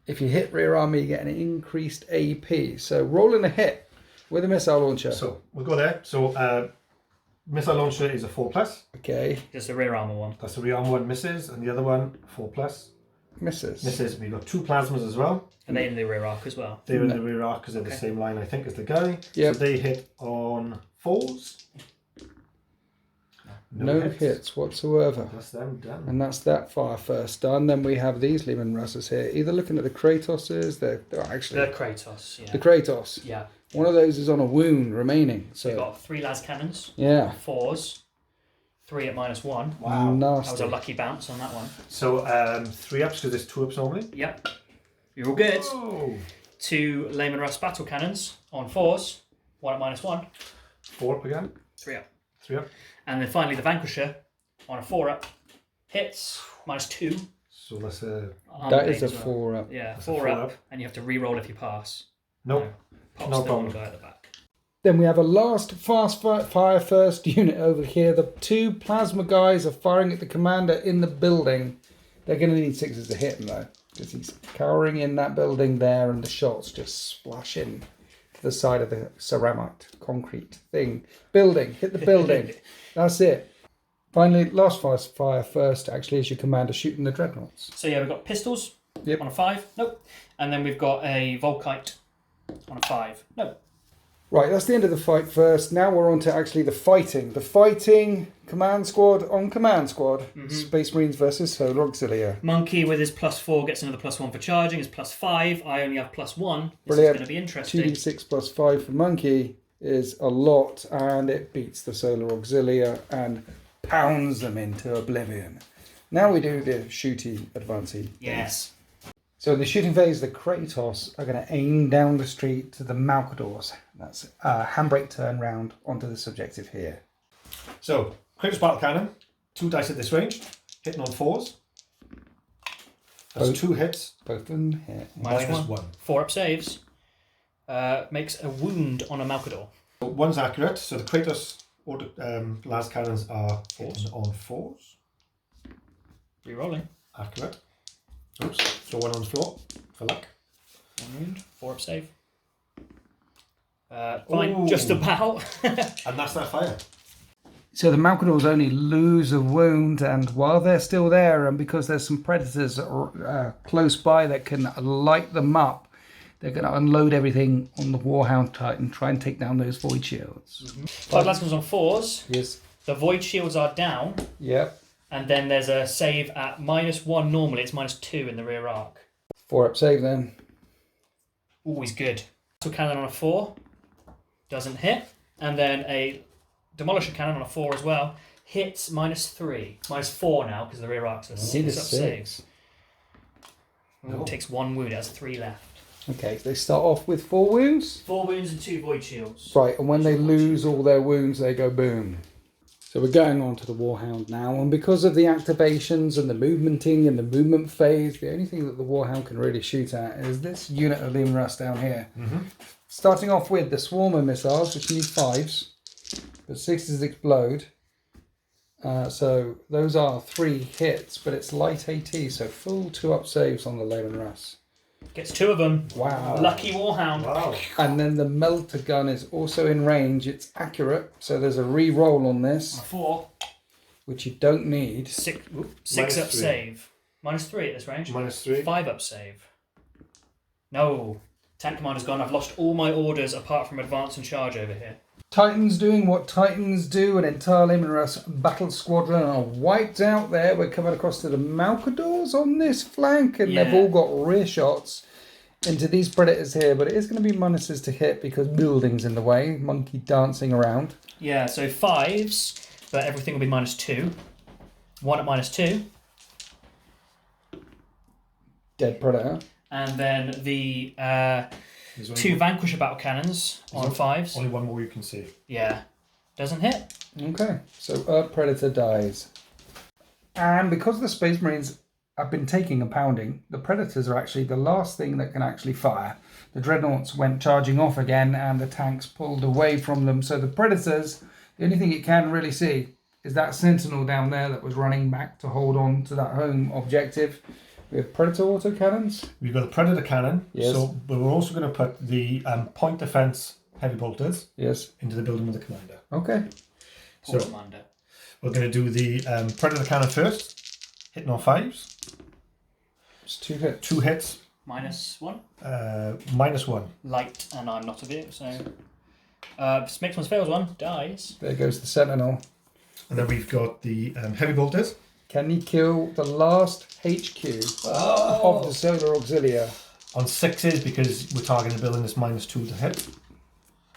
If you hit rear armour, you get an increased AP. So rolling a hit with a missile launcher. So we'll go there. So missile launcher is a 4+. Okay. Just the rear armour one. That's the rear armour one misses, and the other one 4+. Misses. Misses. We've got 2 plasmas as well. And they in the rear arc as well. They're in the rear arc because they're the same line, I think, as the guy. Yep. So they hit on 4s. No hits whatsoever. That's them done. And that's that fire first done. Then we have these Leman Russes here. Either looking at the Kratoses, they're actually... The Kratos, yeah. The Kratos. Yeah. One of those is on a wound remaining. So We've got 3 las cannons. Yeah. 4s. 3 at -1. Wow. Nasty. That was a lucky bounce on that one. So 3 ups because there's 2 ups normally. Yep. You're all good. Oh. 2 Leman Russ battle cannons on 4s. 1 at -1. 4 up again. 3 up. 3 up. And then finally the Vanquisher on a 4 up. Hits -2. So that's a... That is a 4 up. Yeah, That's 4 a 4 up. up. And you have to re-roll if you pass. Nope. Pops No the problem. guy at the back. Then we have a last fast fire first unit over here. The 2 plasma guys are firing at the commander in the building. They're going to need 6s to hit him though, because he's cowering in that building there, and the shots just splash in to the side of the ceramic concrete thing. Building, hit the building. That's it. Finally, last fire first actually is your commander shooting the dreadnoughts. So yeah, we've got pistols Yep. on a 5. Nope. And then we've got a Volkite on a 5. Nope. Right, that's the end of the fight first. Now we're on to actually the fighting. The fighting, command squad on command squad. Space Marines versus Solar Auxilia. Monkey with his +4 gets another +1 for charging. His +5. I only have +1. This Brilliant. is going to be interesting. 2d6 plus 5 for Monkey is a lot, and it beats the Solar Auxilia and pounds them into oblivion. Now we do the shooty advancey. Yes. So in the shooting phase, the Kratos are going to aim down the street to the Malcadors. That's a handbrake turn round onto this objective here. So, Kratos battle cannon. 2 dice at this range. Hitting on 4s. That's Both. 2 hits. Both of them hit. -1. 4 up saves. Makes a wound on a Malcador. So 1's accurate. So the Kratos las cannons are hitting on 4s. Rerolling. Accurate. Oops. Throw 1 on the floor for luck. 1 wound. 4 up save. Fine. Ooh. Just about. And that's that fire. So the Malcadors only lose a wound, and while they're still there, and because there's some predators close by that can light them up, they're going to unload everything on the Warhound Titan, try and take down those void shields. 5 lascannons on 4s. Yes. The void shields are down. Yep. And then there's a save at -1 normally. It's -2 in the rear arc. 4 up save then. Always good. So cannon on a 4. Doesn't hit. And then a Demolisher Cannon on a 4 as well. Hits -3. -4 now because the rear arcs are 6 up saves. No. Takes 1 wound. It has 3 left. Okay, they start off with 4 wounds. 4 wounds and 2 void shields. Right, and when they lose all their wounds, they go boom. So we're going on to the Warhound now, and because of the activations and the movementing and the movement phase, the only thing that the Warhound can really shoot at is this unit of Leman Russ down here. Starting off with the Swarmer missiles, which need 5s, but 6s explode. So those are 3 hits, but it's light AT, so full 2-up saves on the Leman Russ. Gets 2 of them. Wow. Lucky Warhound. Wow. And then the Melter gun is also in range. It's accurate, so there's a re-roll on this. A 4. Which you don't need. 6 Minus up 3. save. -3 at this range. -3. 5 up save. No. Tank commander's gone. I've lost all my orders apart from advance and charge over here. Titans doing what Titans do. An entire Leman Russ battle squadron are wiped out there. We're coming across to the Malcadors on this flank, and they've all got rear shots into these predators here, but it is going to be minuses to hit because buildings in the way. Monkey dancing around. Yeah, so 5s, but everything will be -2. 1 at -2. Dead predator. And then the 2 Vanquisher battle cannons on 5s. Only 1 more you can see. Yeah. Doesn't hit. Okay, so Earth Predator dies. And because the Space Marines have been taking a pounding, the Predators are actually the last thing that can actually fire. The Dreadnoughts went charging off again and the tanks pulled away from them. So the Predators, the only thing it can really see is that Sentinel down there that was running back to hold on to that home objective. We have Predator autocannons. We've got the Predator cannon. Yes. So, but we're also going to put the point defense heavy bolters. Yes. Into the building with the commander. Okay. Poor So commander. we're going to do the Predator cannon first, hitting on 5s. It's 2 hits. 2 hits. -1. -1. Light, and I'm not a view, so. Makes one fails 1, dies. There goes the Sentinel. And then we've got the heavy bolters. Can you kill the last HQ of the Solar Auxilia? On 6s because we're targeting the building that's -2 to hit.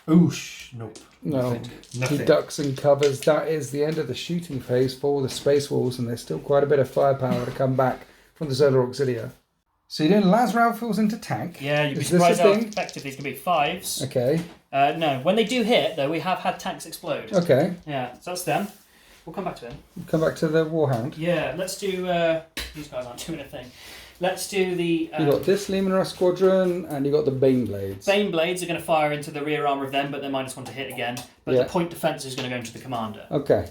Oosh, nope. No, Nothing. he ducks and covers. That is the end of the shooting phase for the Space Wolves, and there's still quite a bit of firepower to come back from the Solar Auxilia. So you're doing las rifles into tank? Yeah, you'd be Is this surprised a how thing? effective these can be. 5s. Okay, No, when they do hit, though, we have had tanks explode. okay. Yeah, so that's them. We'll come back to them. Come back to the Warhound. Yeah, let's do... these guys aren't doing a thing. Let's do the... You got this Leman Russ squadron, and you got the Bane Blades. Bane Blades are going to fire into the rear armour of them, but they're -1 to hit again. But Yeah. the point defence is going to go into the commander. Okay.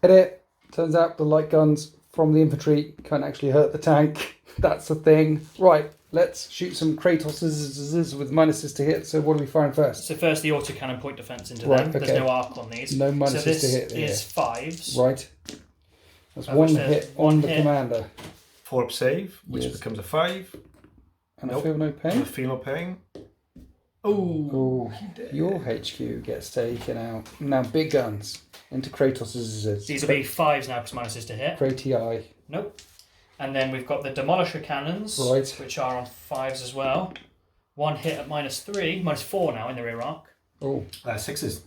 Edit. Turns out the light guns from the infantry can't actually hurt the tank. That's the thing. Right, let's shoot some Kratoses with minuses to hit. So what are we firing first? So first the autocannon point defence into Right, them. okay. There's no arc on these. No minuses so this to hit is here. 5s. Right. That's Which one there's hit one on the hit. commander. 4 up save, which Yes. becomes a 5. And I Nope. feel no And pain. a feel no pain. Oh, Oh, your HQ gets taken out. Now big guns into Kratos's. These will be 5s now because minuses to hit. Kratii. Nope. And then we've got the Demolisher cannons, Right. which are on 5s as well. 1 hit at -3, -4 now in the rear arc. Oh, 6s.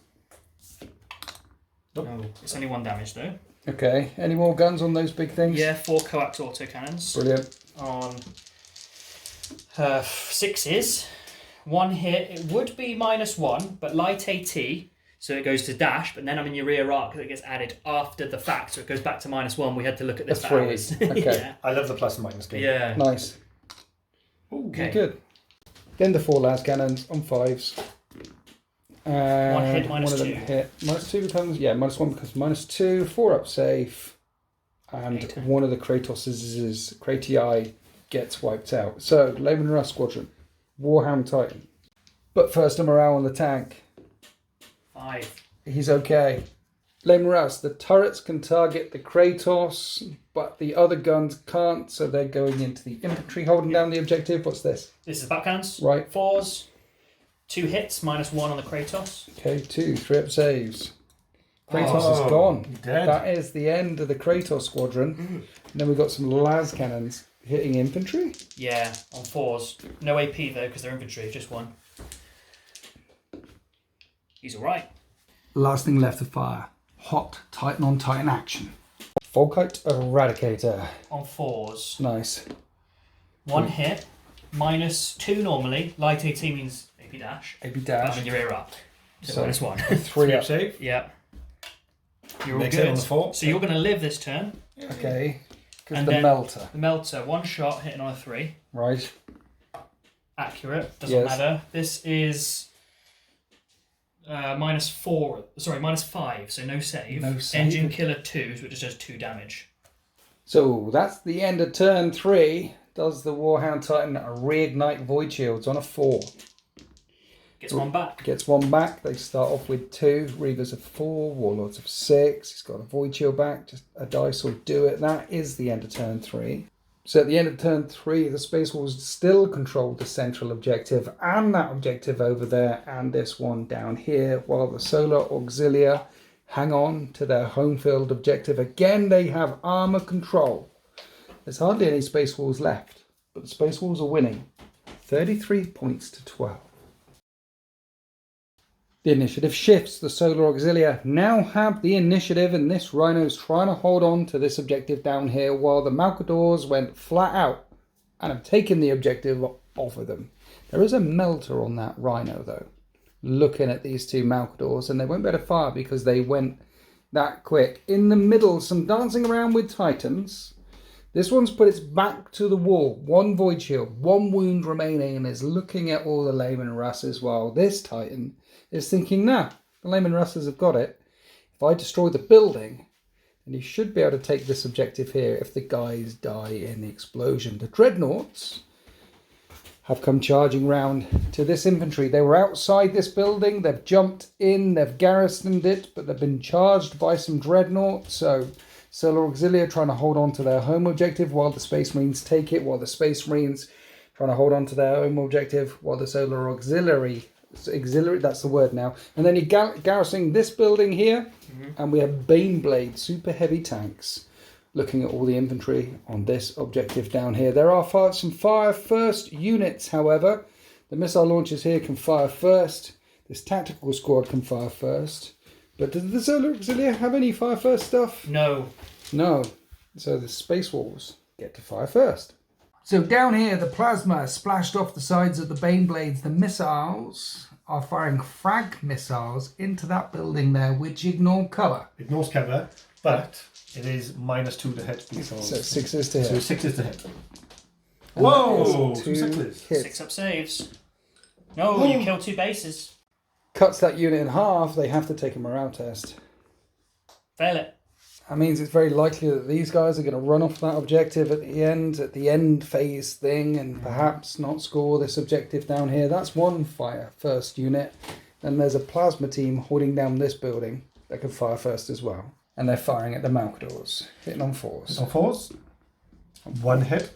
Nope. No, it's only 1 damage though. okay. Any more guns on those big things? Yeah, 4 coax autocannons Brilliant. on 6s. 1 hit, it would be -1, but light AT, so it goes to dash, but then I'm in your rear arc that gets added after the fact, so it goes back to -1. We had to look at this That's for free. hours. Okay. yeah. I love the plus and minus game. Yeah. Nice. Okay. Good. Then the 4 las cannons on 5s. And One hit, one of them -2. hit. -2 becomes, yeah, -1 becomes -2. 4 up safe. And Eight. one of the Kratos's Kratii gets wiped out. So, Leman Russ squadron. Warhound Titan. But first, a morale on the tank. 5. He's okay. Leman Russ, the turrets can target the Kratos, but the other guns can't, so they're going into the infantry holding down the objective. What's this? This is back cannons. Right. 4s. 2 hits, -1 on the Kratos. Okay, 2 3-up saves. Kratos Oh, is gone. dead. That is the end of the Kratos squadron. And then we've got some las cannons hitting infantry. Yeah, on 4s. No AP though, because they're infantry, just 1. He's alright. Last thing left to fire. Hot Titan on Titan action. Volkite Eradicator. On 4s. Nice. 1 hit. -2 normally. Light AT means AP dash. AP dash. But I mean, you're up. So -1. 3 up. Save. Yeah. You're all Makes good. it on the 4. So you're going to live this turn. Okay. Because And the then melter. The melter, 1 shot hitting on a 3. Right. Accurate. Doesn't matter. This is -4. Sorry, -5. So no save. No save. Engine killer 2, which just does 2 damage. So that's the end of turn 3. Does the Warhound Titan reignite Void Shields on a 4? Gets 1 back. Gets 1 back. They start off with 2. Reavers of 4. Warlords of 6. He's got a Void Shield back. Just a dice will do it. That is the end of turn 3. So at the end of turn 3, the Space Wolves still control the central objective and that objective over there and this one down here, while the Solar Auxilia hang on to their home field objective. Again, they have armor control. There's hardly any Space Wolves left, but the Space Wolves are winning. 33 points to 12. The initiative shifts. The Solar Auxilia now have the initiative, and this Rhino's trying to hold on to this objective down here while the Malcadors went flat out and have taken the objective off of them. There is a melter on that Rhino though, looking at these 2 Malcadors, and they won't be able to fire because they went that quick. In the middle, some dancing around with Titans. This one's put its back to the wall. 1 Void Shield, 1 wound remaining, and is looking at all the Layman Russes while this Titan is thinking, nah, the Layman Russes have got it. If I destroy the building, then he should be able to take this objective here if the guys die in the explosion. The Dreadnoughts have come charging round to this infantry. They were outside this building, they've jumped in, they've garrisoned it, but they've been charged by some Dreadnoughts, so Solar Auxilia trying to hold on to their home objective while the Space Marines take it, while the Space Marines trying to hold on to their home objective, while the Solar Auxiliary, that's the word now. And then you're garrisoning this building here, and we have Baneblade, super heavy tanks, looking at all the infantry on this objective down here. There are some fire first units, however. The missile launchers here can fire first. This tactical squad can fire first. But does the Solar Auxilia have any fire first stuff? No. No. So the Space Wolves get to fire first. So down here, the plasma splashed off the sides of the Baneblades. The missiles are firing frag missiles into that building there, which ignore cover. Ignores cover, but it is -2 to hit. Because So 6 is to hit. So 6 is to hit. And Whoa! that is 2 to sixes. hit. 6 up saves. No, you kill 2 bases. Cuts that unit in half. They have to take a morale test. Fail it. That means it's very likely that these guys are going to run off that objective at the end phase thing, and perhaps not score this objective down here. That's 1 fire first unit. Then there's a plasma team holding down this building that can fire first as well. And they're firing at the Malcadors, hitting on 4s. On 4s. 1 hit.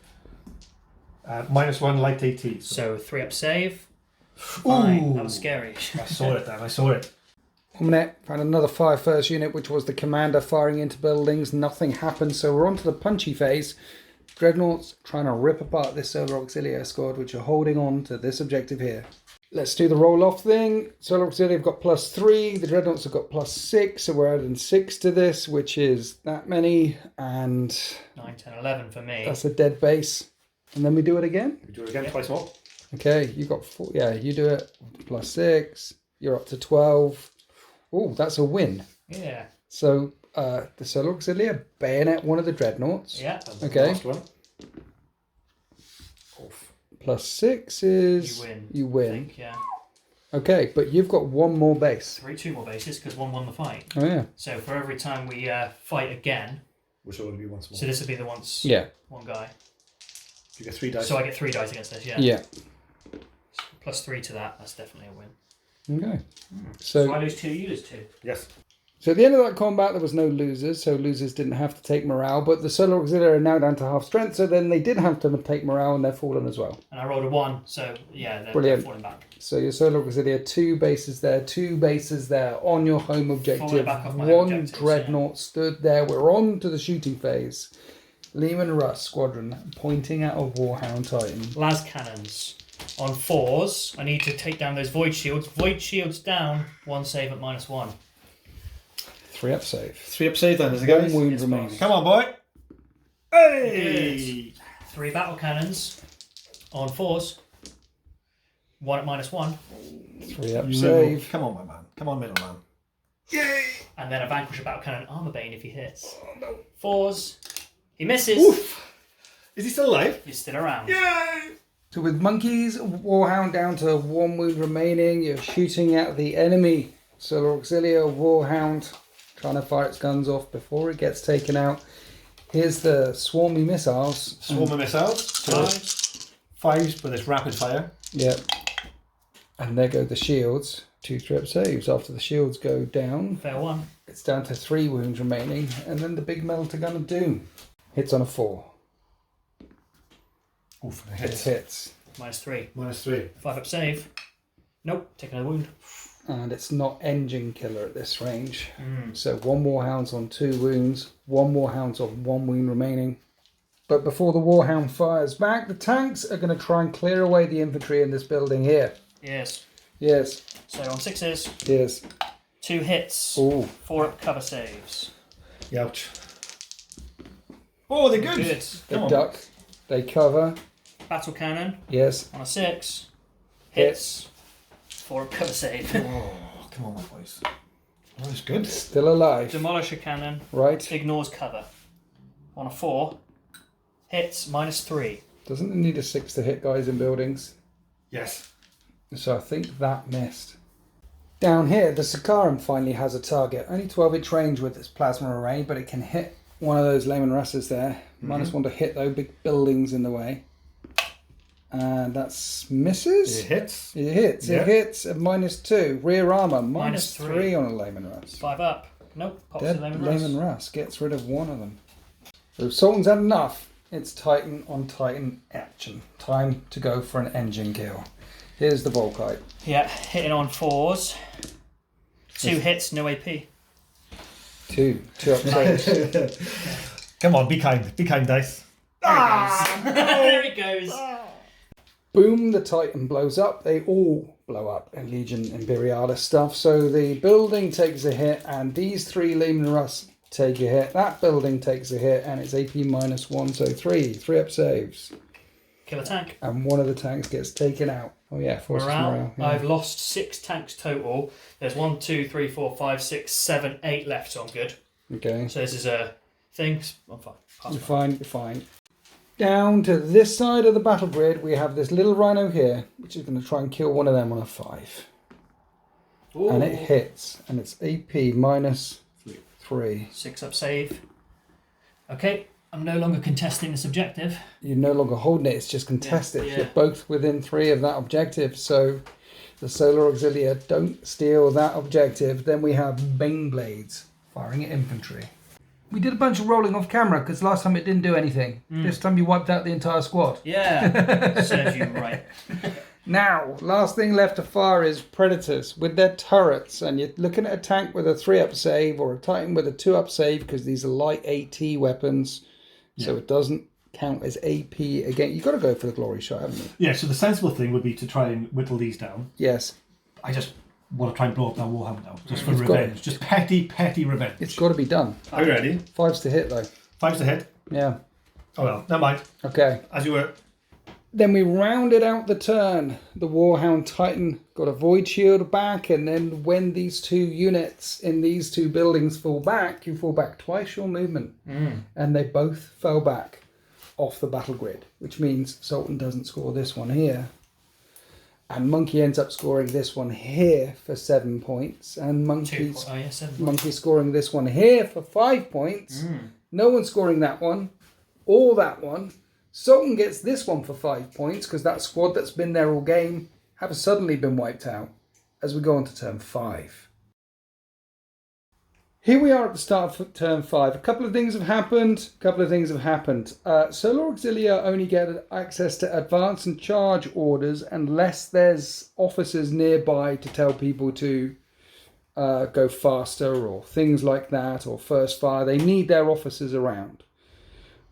-1 light AT. So 3 up save. Fine. Ooh. That was scary. I saw it then, I saw it. 1 minute, found another fire first unit, which was the commander firing into buildings. Nothing happened, so we're on to the punchy phase. Dreadnoughts trying to rip apart this Solar Auxilia squad, which are holding on to this objective here. Let's do the roll-off thing. Solar Auxilia have got +3. The Dreadnoughts have got +6, so we're adding 6 to this, which is that many. And 9, 10, 11 for me. that's a dead base. And then we do it again? We do it again, twice more. Okay, you got 4. Yeah, you do it. +6. You're up to 12. Oh, that's a win. Yeah. So the Solar Auxilia bayonet one of the Dreadnoughts. Yeah. And Okay. Last one. Off. +6 is You win. I think, yeah. Okay, but you've got 1 more base. 2 more bases because 1 won the fight. Oh yeah. So for every time we fight again, Which will only be once more. so this will be the once Yeah. one guy. You get 3 dice. So I get 3 dice against this, yeah. Yeah. +3 to that, that's definitely a win. Okay. So I lose 2, you lose 2. Yes. So at the end of that combat, there was no losers, so losers didn't have to take morale. But the Solar Auxilia are now down to half strength, so then they did have to take morale, and they're fallen as well. And I rolled a 1, so yeah, they're Brilliant. falling back. So your Solar Auxilia, 2 bases there, 2 bases there on your home objective. back off my 1 objectives, Dreadnought stood there. We're on to the shooting phase. Lehman Russ Squadron pointing at a Warhound Titan. Las cannons. On 4s, I need to take down those void shields. Void shields down, 1 save at -1. 3 up save. 3 up save then, is it, One guys? wound Yes, remaining. boss. Come on, boy. Hey! 3 battle cannons on 4s. 1 at -1. 3 up You save. little- Come on, my man. Come on, middle man. Yay! And then a vanquish a battle cannon armor bane if he hits. 4s. He misses. Oof! Is he still alive? He's still around. Yay! So with monkeys, Warhound down to 1 wound remaining, you're shooting at the enemy. Solar Auxilia, Warhound, trying to fire its guns off before it gets taken out. Here's the swarmy missiles. Swarm of missiles. So 5s, but it's rapid fire. Yep. And there go the shields. 2 3 up saves. After the shields go down, Fair one. it's down to 3 wounds remaining. And then the big melter gun of doom. Hits on a 4. Oof, it It hits. hits. -3. -3. 5 up save. Nope. Take another wound. And it's not engine killer at this range. So 1 Warhound's on 2 wounds, 1 Warhound's on 1 wound remaining. But before the Warhound fires back, the tanks are going to try and clear away the infantry in this building here. Yes. Yes, So on 6s, yes. 2 hits. Oh, 4 up cover saves. Ouch. Oh, they're good. Good. they Come on. duck, they cover. Battle cannon Yes, on a 6. Hits. 4 up cover save. Oh, come on, my boys. Oh, that's good. still alive. Demolisher cannon Right? ignores cover. On a 4. Hits -3. Doesn't it need a 6 to hit guys in buildings? Yes. So I think that missed. Down here, the Sakaran finally has a target. Only 12-inch range with its plasma array, but it can hit one of those Lehman Russes there. -1 to hit those big buildings in the way. And that's misses. It hits. It hits. Yeah. It hits at -2. Rear armor -3 -3 on a Lehman Russ. 5 up. Nope. Pops Dead the Lehman Lehman Russ. Russ gets rid of one of them. So Sultan's had enough. It's Titan on Titan action. Time to go for an engine kill. Here's the Volkite. Yeah, hitting on 4s. 2 hits, no AP. 2 up saves. Come on, be kind. Be kind, dice. There it goes. Boom, the Titan blows up. They all blow up in Legion Imperialis stuff. So the building takes a hit, and these 3 Lehman Russ take a hit. That building takes a hit, and it's AP -1, so 3 up saves. Kill a tank. And one of the tanks gets taken out. Oh yeah, forces morale. Yeah. I've lost 6 tanks total. There's 1, 2, 3, 4, 5, 6, 7, 8 left, so I'm good. Okay. So this is a thing. I'm fine. Pass You're by. fine, you're fine. Down to this side of the battle grid, we have this little rhino here, which is going to try and kill one of them on a 5. Ooh. And it hits, and it's AP -3. 6 up save. Okay, I'm no longer contesting this objective. You're no longer holding it, it's just contested. Yeah. You're both within 3 of that objective, so the Solar Auxilia don't steal that objective. Then we have Bane Blades firing at infantry. We did a bunch of rolling off camera because last time it didn't do anything. This time you wiped out the entire squad. Yeah, serves you right. Now, last thing left to fire is Predators with their turrets, and you're looking at a tank with a 3 up save or a Titan with a 2 up save because these are light AT weapons, so it doesn't count as AP again. You've got to go for the glory shot, haven't you? Yeah, so the sensible thing would be to try and whittle these down. Yes. I just want to try and blow up that Warhammer now, just for You've got revenge. Just petty revenge. It's got to be done. Are you ready? 5's to hit though. 5's to hit. Yeah. Oh well, never mind. Okay. As you were. Then we rounded out the turn. The Warhound Titan got a Void Shield back, and then when these 2 units in these 2 buildings fall back, you fall back twice your movement. And they both fell back off the battle grid, which means Sultan doesn't score this one here. And Monkey ends up scoring this one here for 7 points. And 2 Oh yeah, 7. Monkey scoring this one here for 5 points. No one scoring that one or that one. Sultan gets this one for 5 points because that squad that's been there all game have suddenly been wiped out as we go on to turn 5. Here we are at the start of turn 5. A couple of things have happened. Solar Auxilia only get access to advance and charge orders unless there's officers nearby to tell people to go faster or things like that, or first fire. They need their officers around,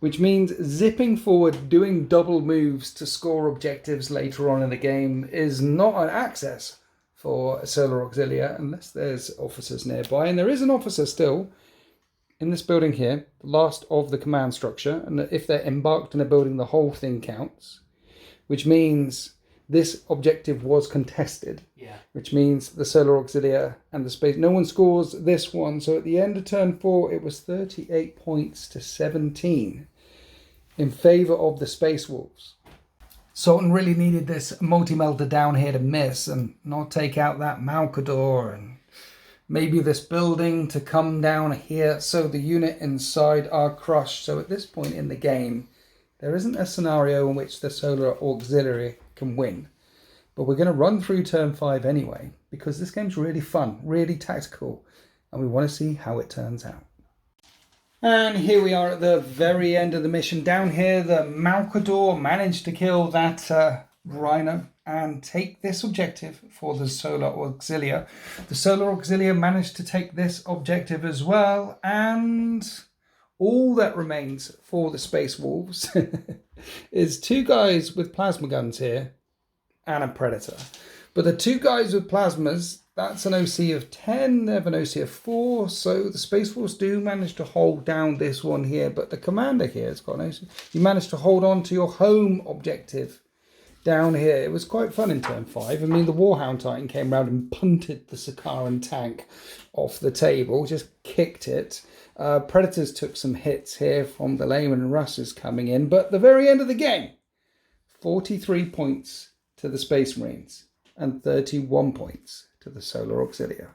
which means zipping forward, doing double moves to score objectives later on in the game is not an access for Solar Auxilia, unless there's officers nearby. And there is an officer still in this building here, the last of the command structure. And if they're embarked in a building, the whole thing counts, which means this objective was contested. Yeah. Which means the Solar Auxilia and the space. No one scores this one. So at the end of turn 4, it was 38 points to 17 in favour of the Space Wolves. Sultan really needed this multi-melter down here to miss and not take out that Malcador and maybe this building to come down here so the unit inside are crushed. So at this point in the game, there isn't a scenario in which the Solar Auxiliary can win. But we're going to run through turn 5 anyway, because this game's really fun, really tactical, and we want to see how it turns out. And here we are at the very end of the mission. Down here, the Malcador managed to kill that Rhino and take this objective for the Solar Auxilia. The Solar Auxilia managed to take this objective as well, and all that remains for the Space Wolves is 2 guys with plasma guns here and a Predator. But the 2 guys with plasmas, that's an OC of 10, they have an OC of 4, so the Space Force do manage to hold down this one here, but the commander here has got an OC. You managed to hold on to your home objective down here. It was quite fun in turn 5. I mean, the Warhound Titan came around and punted the Sakaran tank off the table, just kicked it. Predators took some hits here from the Layman and Russes coming in, but the very end of the game, 43 points to the Space Marines and 31 points to the Solar Auxilia.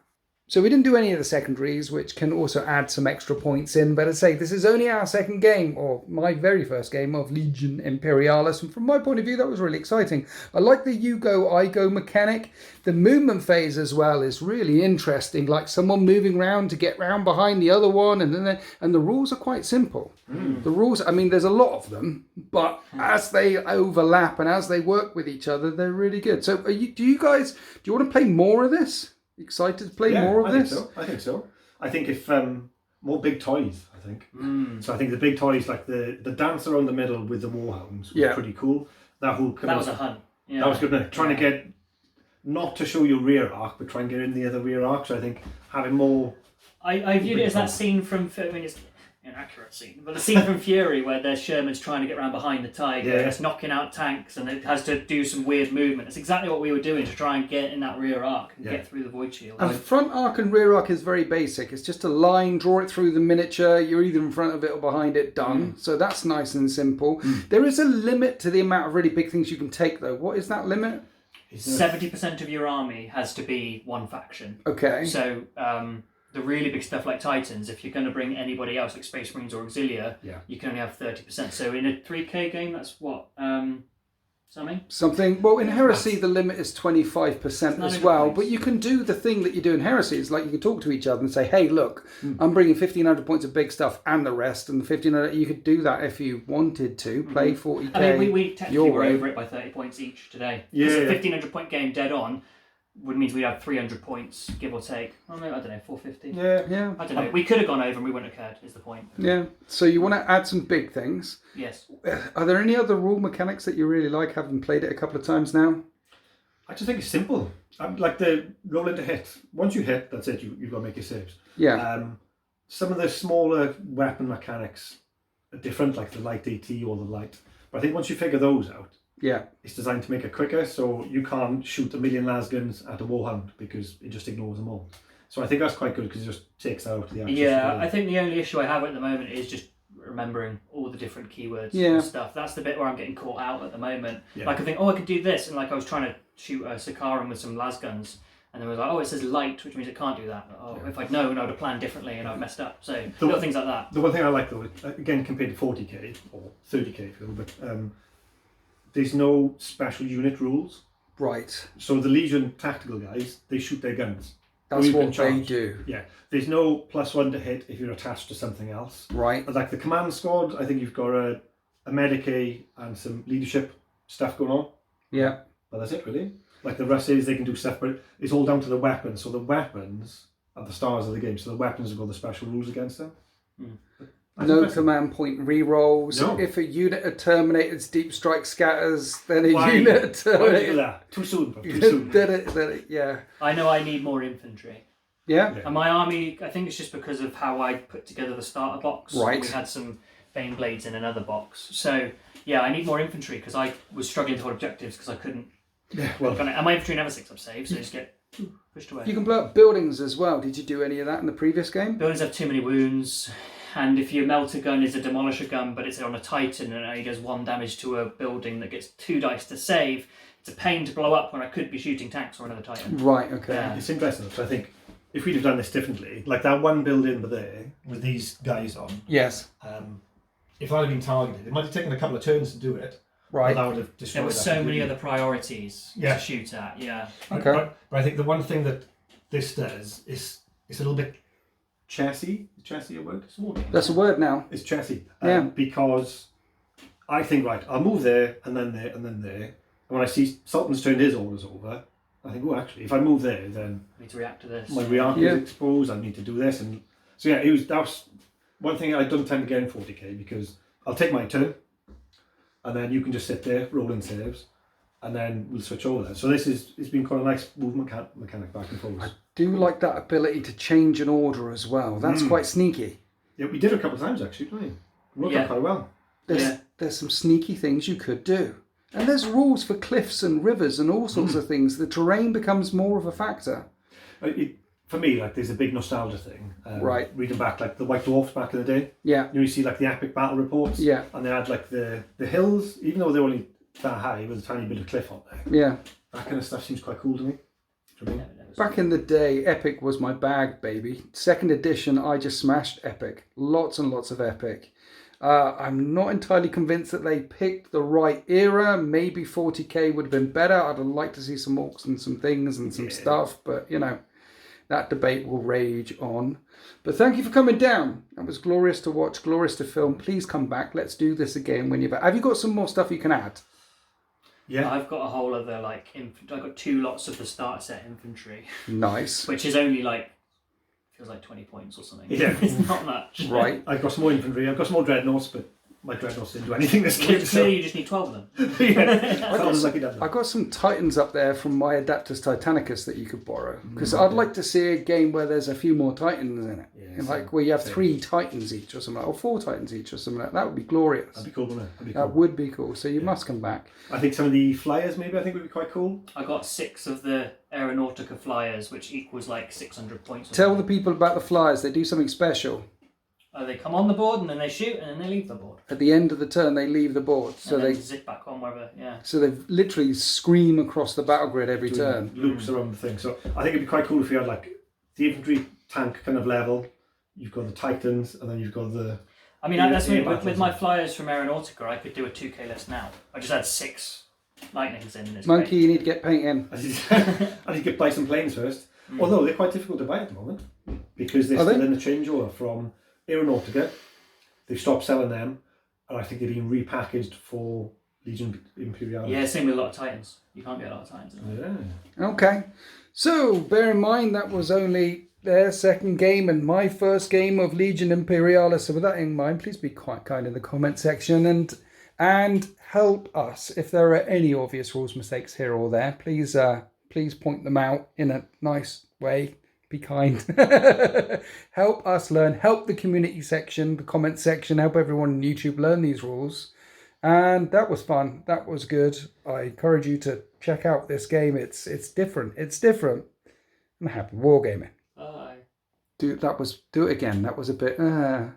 So we didn't do any of the secondaries, which can also add some extra points in. But I'd say this is only our second game, or my very first game of Legion Imperialis. And from my point of view, that was really exciting. I like the you go, I go mechanic. The movement phase as well is really interesting. Like someone moving around to get round behind the other one. And the rules are quite simple. The rules, I mean, there's a lot of them. But as they overlap and as they work with each other, they're really good. So do you want to play more of this? Excited to play more of this? I think so. I think if more big toys, I think. So I think the big toys, like the dance around the middle with the Warhounds was pretty cool. That was a hunt. Yeah. That was good. Trying to get, not to show your rear arc, but try and get in the other rear arc. So I think having more... I viewed it as that scene from... I mean, it's an inaccurate scene, but the scene from Fury where there's Sherman's trying to get around behind the Tiger and it's knocking out tanks and it has to do some weird movement. It's exactly what we were doing to try and get in that rear arc and get through the void shield. And front arc and rear arc is very basic. It's just a line, draw it through the miniature, you're either in front of it or behind it, done. So that's nice and simple. There is a limit to the amount of really big things you can take though. What is that limit? 70% of your army has to be one faction. Okay. So the really big stuff like Titans, if you're going to bring anybody else like Space Marines or Auxilia, you can only have 30%. So in a 3K game, that's what? Something? Well, in Heresy, the limit is 25% as well. But you can do the thing that you do in Heresy. It's like you can talk to each other and say, hey, look, I'm bringing 1,500 points of big stuff and the rest. And the 1,500, you could do that if you wanted to. Play 40k. I mean, we technically were over it by 30 points each today. Yeah. It's a 1,500 point game dead on. Would mean we'd have 300 points, give or take. Oh, no, I don't know, 450. Yeah. I don't know. We could have gone over and we wouldn't have cared, is the point. Yeah. So you want to add some big things. Yes. Are there any other rule mechanics that you really like, having played it a couple of times now? I just think it's simple. Like the roll into hit. Once you hit, that's it. You've got to make your saves. Yeah. Some of the smaller weapon mechanics are different, like the light AT or the light. But I think once you figure those out, it's designed to make it quicker, so you can't shoot 1 million lasguns at a Warhound because it just ignores them all. So I think that's quite good because it just takes out the actual Yeah, I think the only issue I have at the moment is just remembering all the different keywords and stuff. That's the bit where I'm getting caught out at the moment. Yeah. Like I think, I could do this, and like I was trying to shoot a Sakaran with some lasguns, and then I was like, it says light, which means it can't do that. If I'd known, I would have planned differently, and I've messed up. So little things like that. The one thing I like though, again compared to 40k or 30k, if you will, but there's no special unit rules. Right. So the Legion tactical guys, they shoot their guns. That's what they do. Yeah. There's no +1 to hit if you're attached to something else. Right. But like the command squad, I think you've got a Medicae and some leadership stuff going on. Yeah. But that's it really. Like the Russes, they can do stuff, but it's all down to the weapons. So the weapons are the stars of the game. So the weapons have got the special rules against them. No command point rerolls. No. If a unit of Terminators deep strike scatters, then a Why? unit of Why did you do Terminators... that? Too soon, bro. Too soon. then it, yeah. I know I need more infantry. Yeah? And my army, I think it's just because of how I put together the starter box. Right. We had some Bane Blades in another box. So, yeah, I need more infantry because I was struggling to hold objectives because I couldn't. Yeah, well, And my infantry never 6-up saves, so they just get pushed away. You can blow up buildings as well. Did you do any of that in the previous game? Buildings have too many wounds, and if your melter gun is a demolisher gun but it's on a Titan and it only does 1 damage to a building that gets 2 dice to save, it's a pain to blow up when I could be shooting tanks or another Titan. Right, okay. Yeah. it's interesting. So I think if we'd have done this differently, like that one building over there with these guys on, Yes. if I'd have been targeted, it might have taken a couple of turns to do it. Right. But that would have destroyed There were that so many completely. other priorities Yeah. to shoot at, yeah. Okay. But I think the one thing that this does is it's a little bit chessy. Is chessy a word? That's a word now. It's chessy. Yeah. Because I think, right, I'll move there and then there and then there. And when I see Sultan's turned his orders over, I think, oh, actually, if I move there, then I need to react to this. my rearm Yeah. is exposed. I need to do this. And so, yeah, that was one thing I don't tend to get in 40k because I'll take my turn and then you can just sit there, rolling saves, and then we'll switch over. So it's been quite a nice movement mechanic back and forth. Do like that ability to change an order as well. That's quite sneaky. Yeah, we did it a couple of times actually, didn't we? It worked out quite well. There's some sneaky things you could do. And there's rules for cliffs and rivers and all sorts of things. The terrain becomes more of a factor. For me, like there's a big nostalgia thing. Right. Reading back like the White Dwarfs back in the day. Yeah. You see like the epic battle reports. Yeah. And they had like the hills, even though they're only that high, with a tiny bit of cliff on there. Yeah. That kind of stuff seems quite cool to me. Back in the day, Epic was my bag, baby. 2nd edition, I just smashed Epic. Lots and lots of Epic. I'm not entirely convinced that they picked the right era. Maybe 40k would have been better. I'd have liked to see some orcs and some things and some stuff. But, you know, that debate will rage on. But thank you for coming down. That was glorious to watch, glorious to film. Please come back. Let's do this again when you're back. Have you got some more stuff you can add? Yeah. I've got a whole other, like, I've got 2 lots of the starter set infantry. Nice. Which is only, like, feels like 20 points or something. Yeah. It's not much. Right. I've got some more infantry, I've got some more dreadnoughts, but my dreadnoughts didn't do anything this game. Clearly So you just need 12 of them. yeah, I was lucky that. I got some Titans up there from my Adapters Titanicus that you could borrow. Because I'd like to see a game where there's a few more Titans in it. Yeah, like where you have 3 Titans each or something, or 4 Titans each or something like that. That would be glorious. That'd be cool, wouldn't it? That'd be That cool. would be cool. So you must come back. I think some of the flyers maybe would be quite cool. I got 6 of the Aeronautica flyers, which equals like 600 points. Or Tell the something. people about the flyers. They do something special. They come on the board and then they shoot and then they leave the board. At the end of the turn, they leave the board. So and they then zip back on wherever, yeah. so they literally scream across the battle grid every turn. Loops around the thing. So I think it'd be quite cool if you had like the infantry tank kind of level. You've got the Titans, and then you've got the. I mean, Yeah, that's yeah, me. battles, With my yeah. flyers from Aeronautica, I could do a 2k list now. I just had 6 lightnings in. It's Monkey, great. you need to get paint in. I need to get buy some planes first. Although they're quite difficult to buy at the moment because they're Are still they? in the changeover from Aeronautica. They've stopped selling them, and I think they're being repackaged for Legion Imperialis. Yeah, same with a lot of Titans. You can't get a lot of Titans. Yeah. Okay. So bear in mind that was only their second game and my first game of Legion Imperialis. So with that in mind, please be quite kind in the comment section and help us if there are any obvious rules mistakes here or there. Please point them out in a nice way. Be kind. Help us learn. Help the community section, the comment section. Help everyone on YouTube learn these rules. And that was fun. That was good. I encourage you to check out this game. It's different. It's different. I'm happy wargaming. Bye. Do it again. That was a bit. Bye.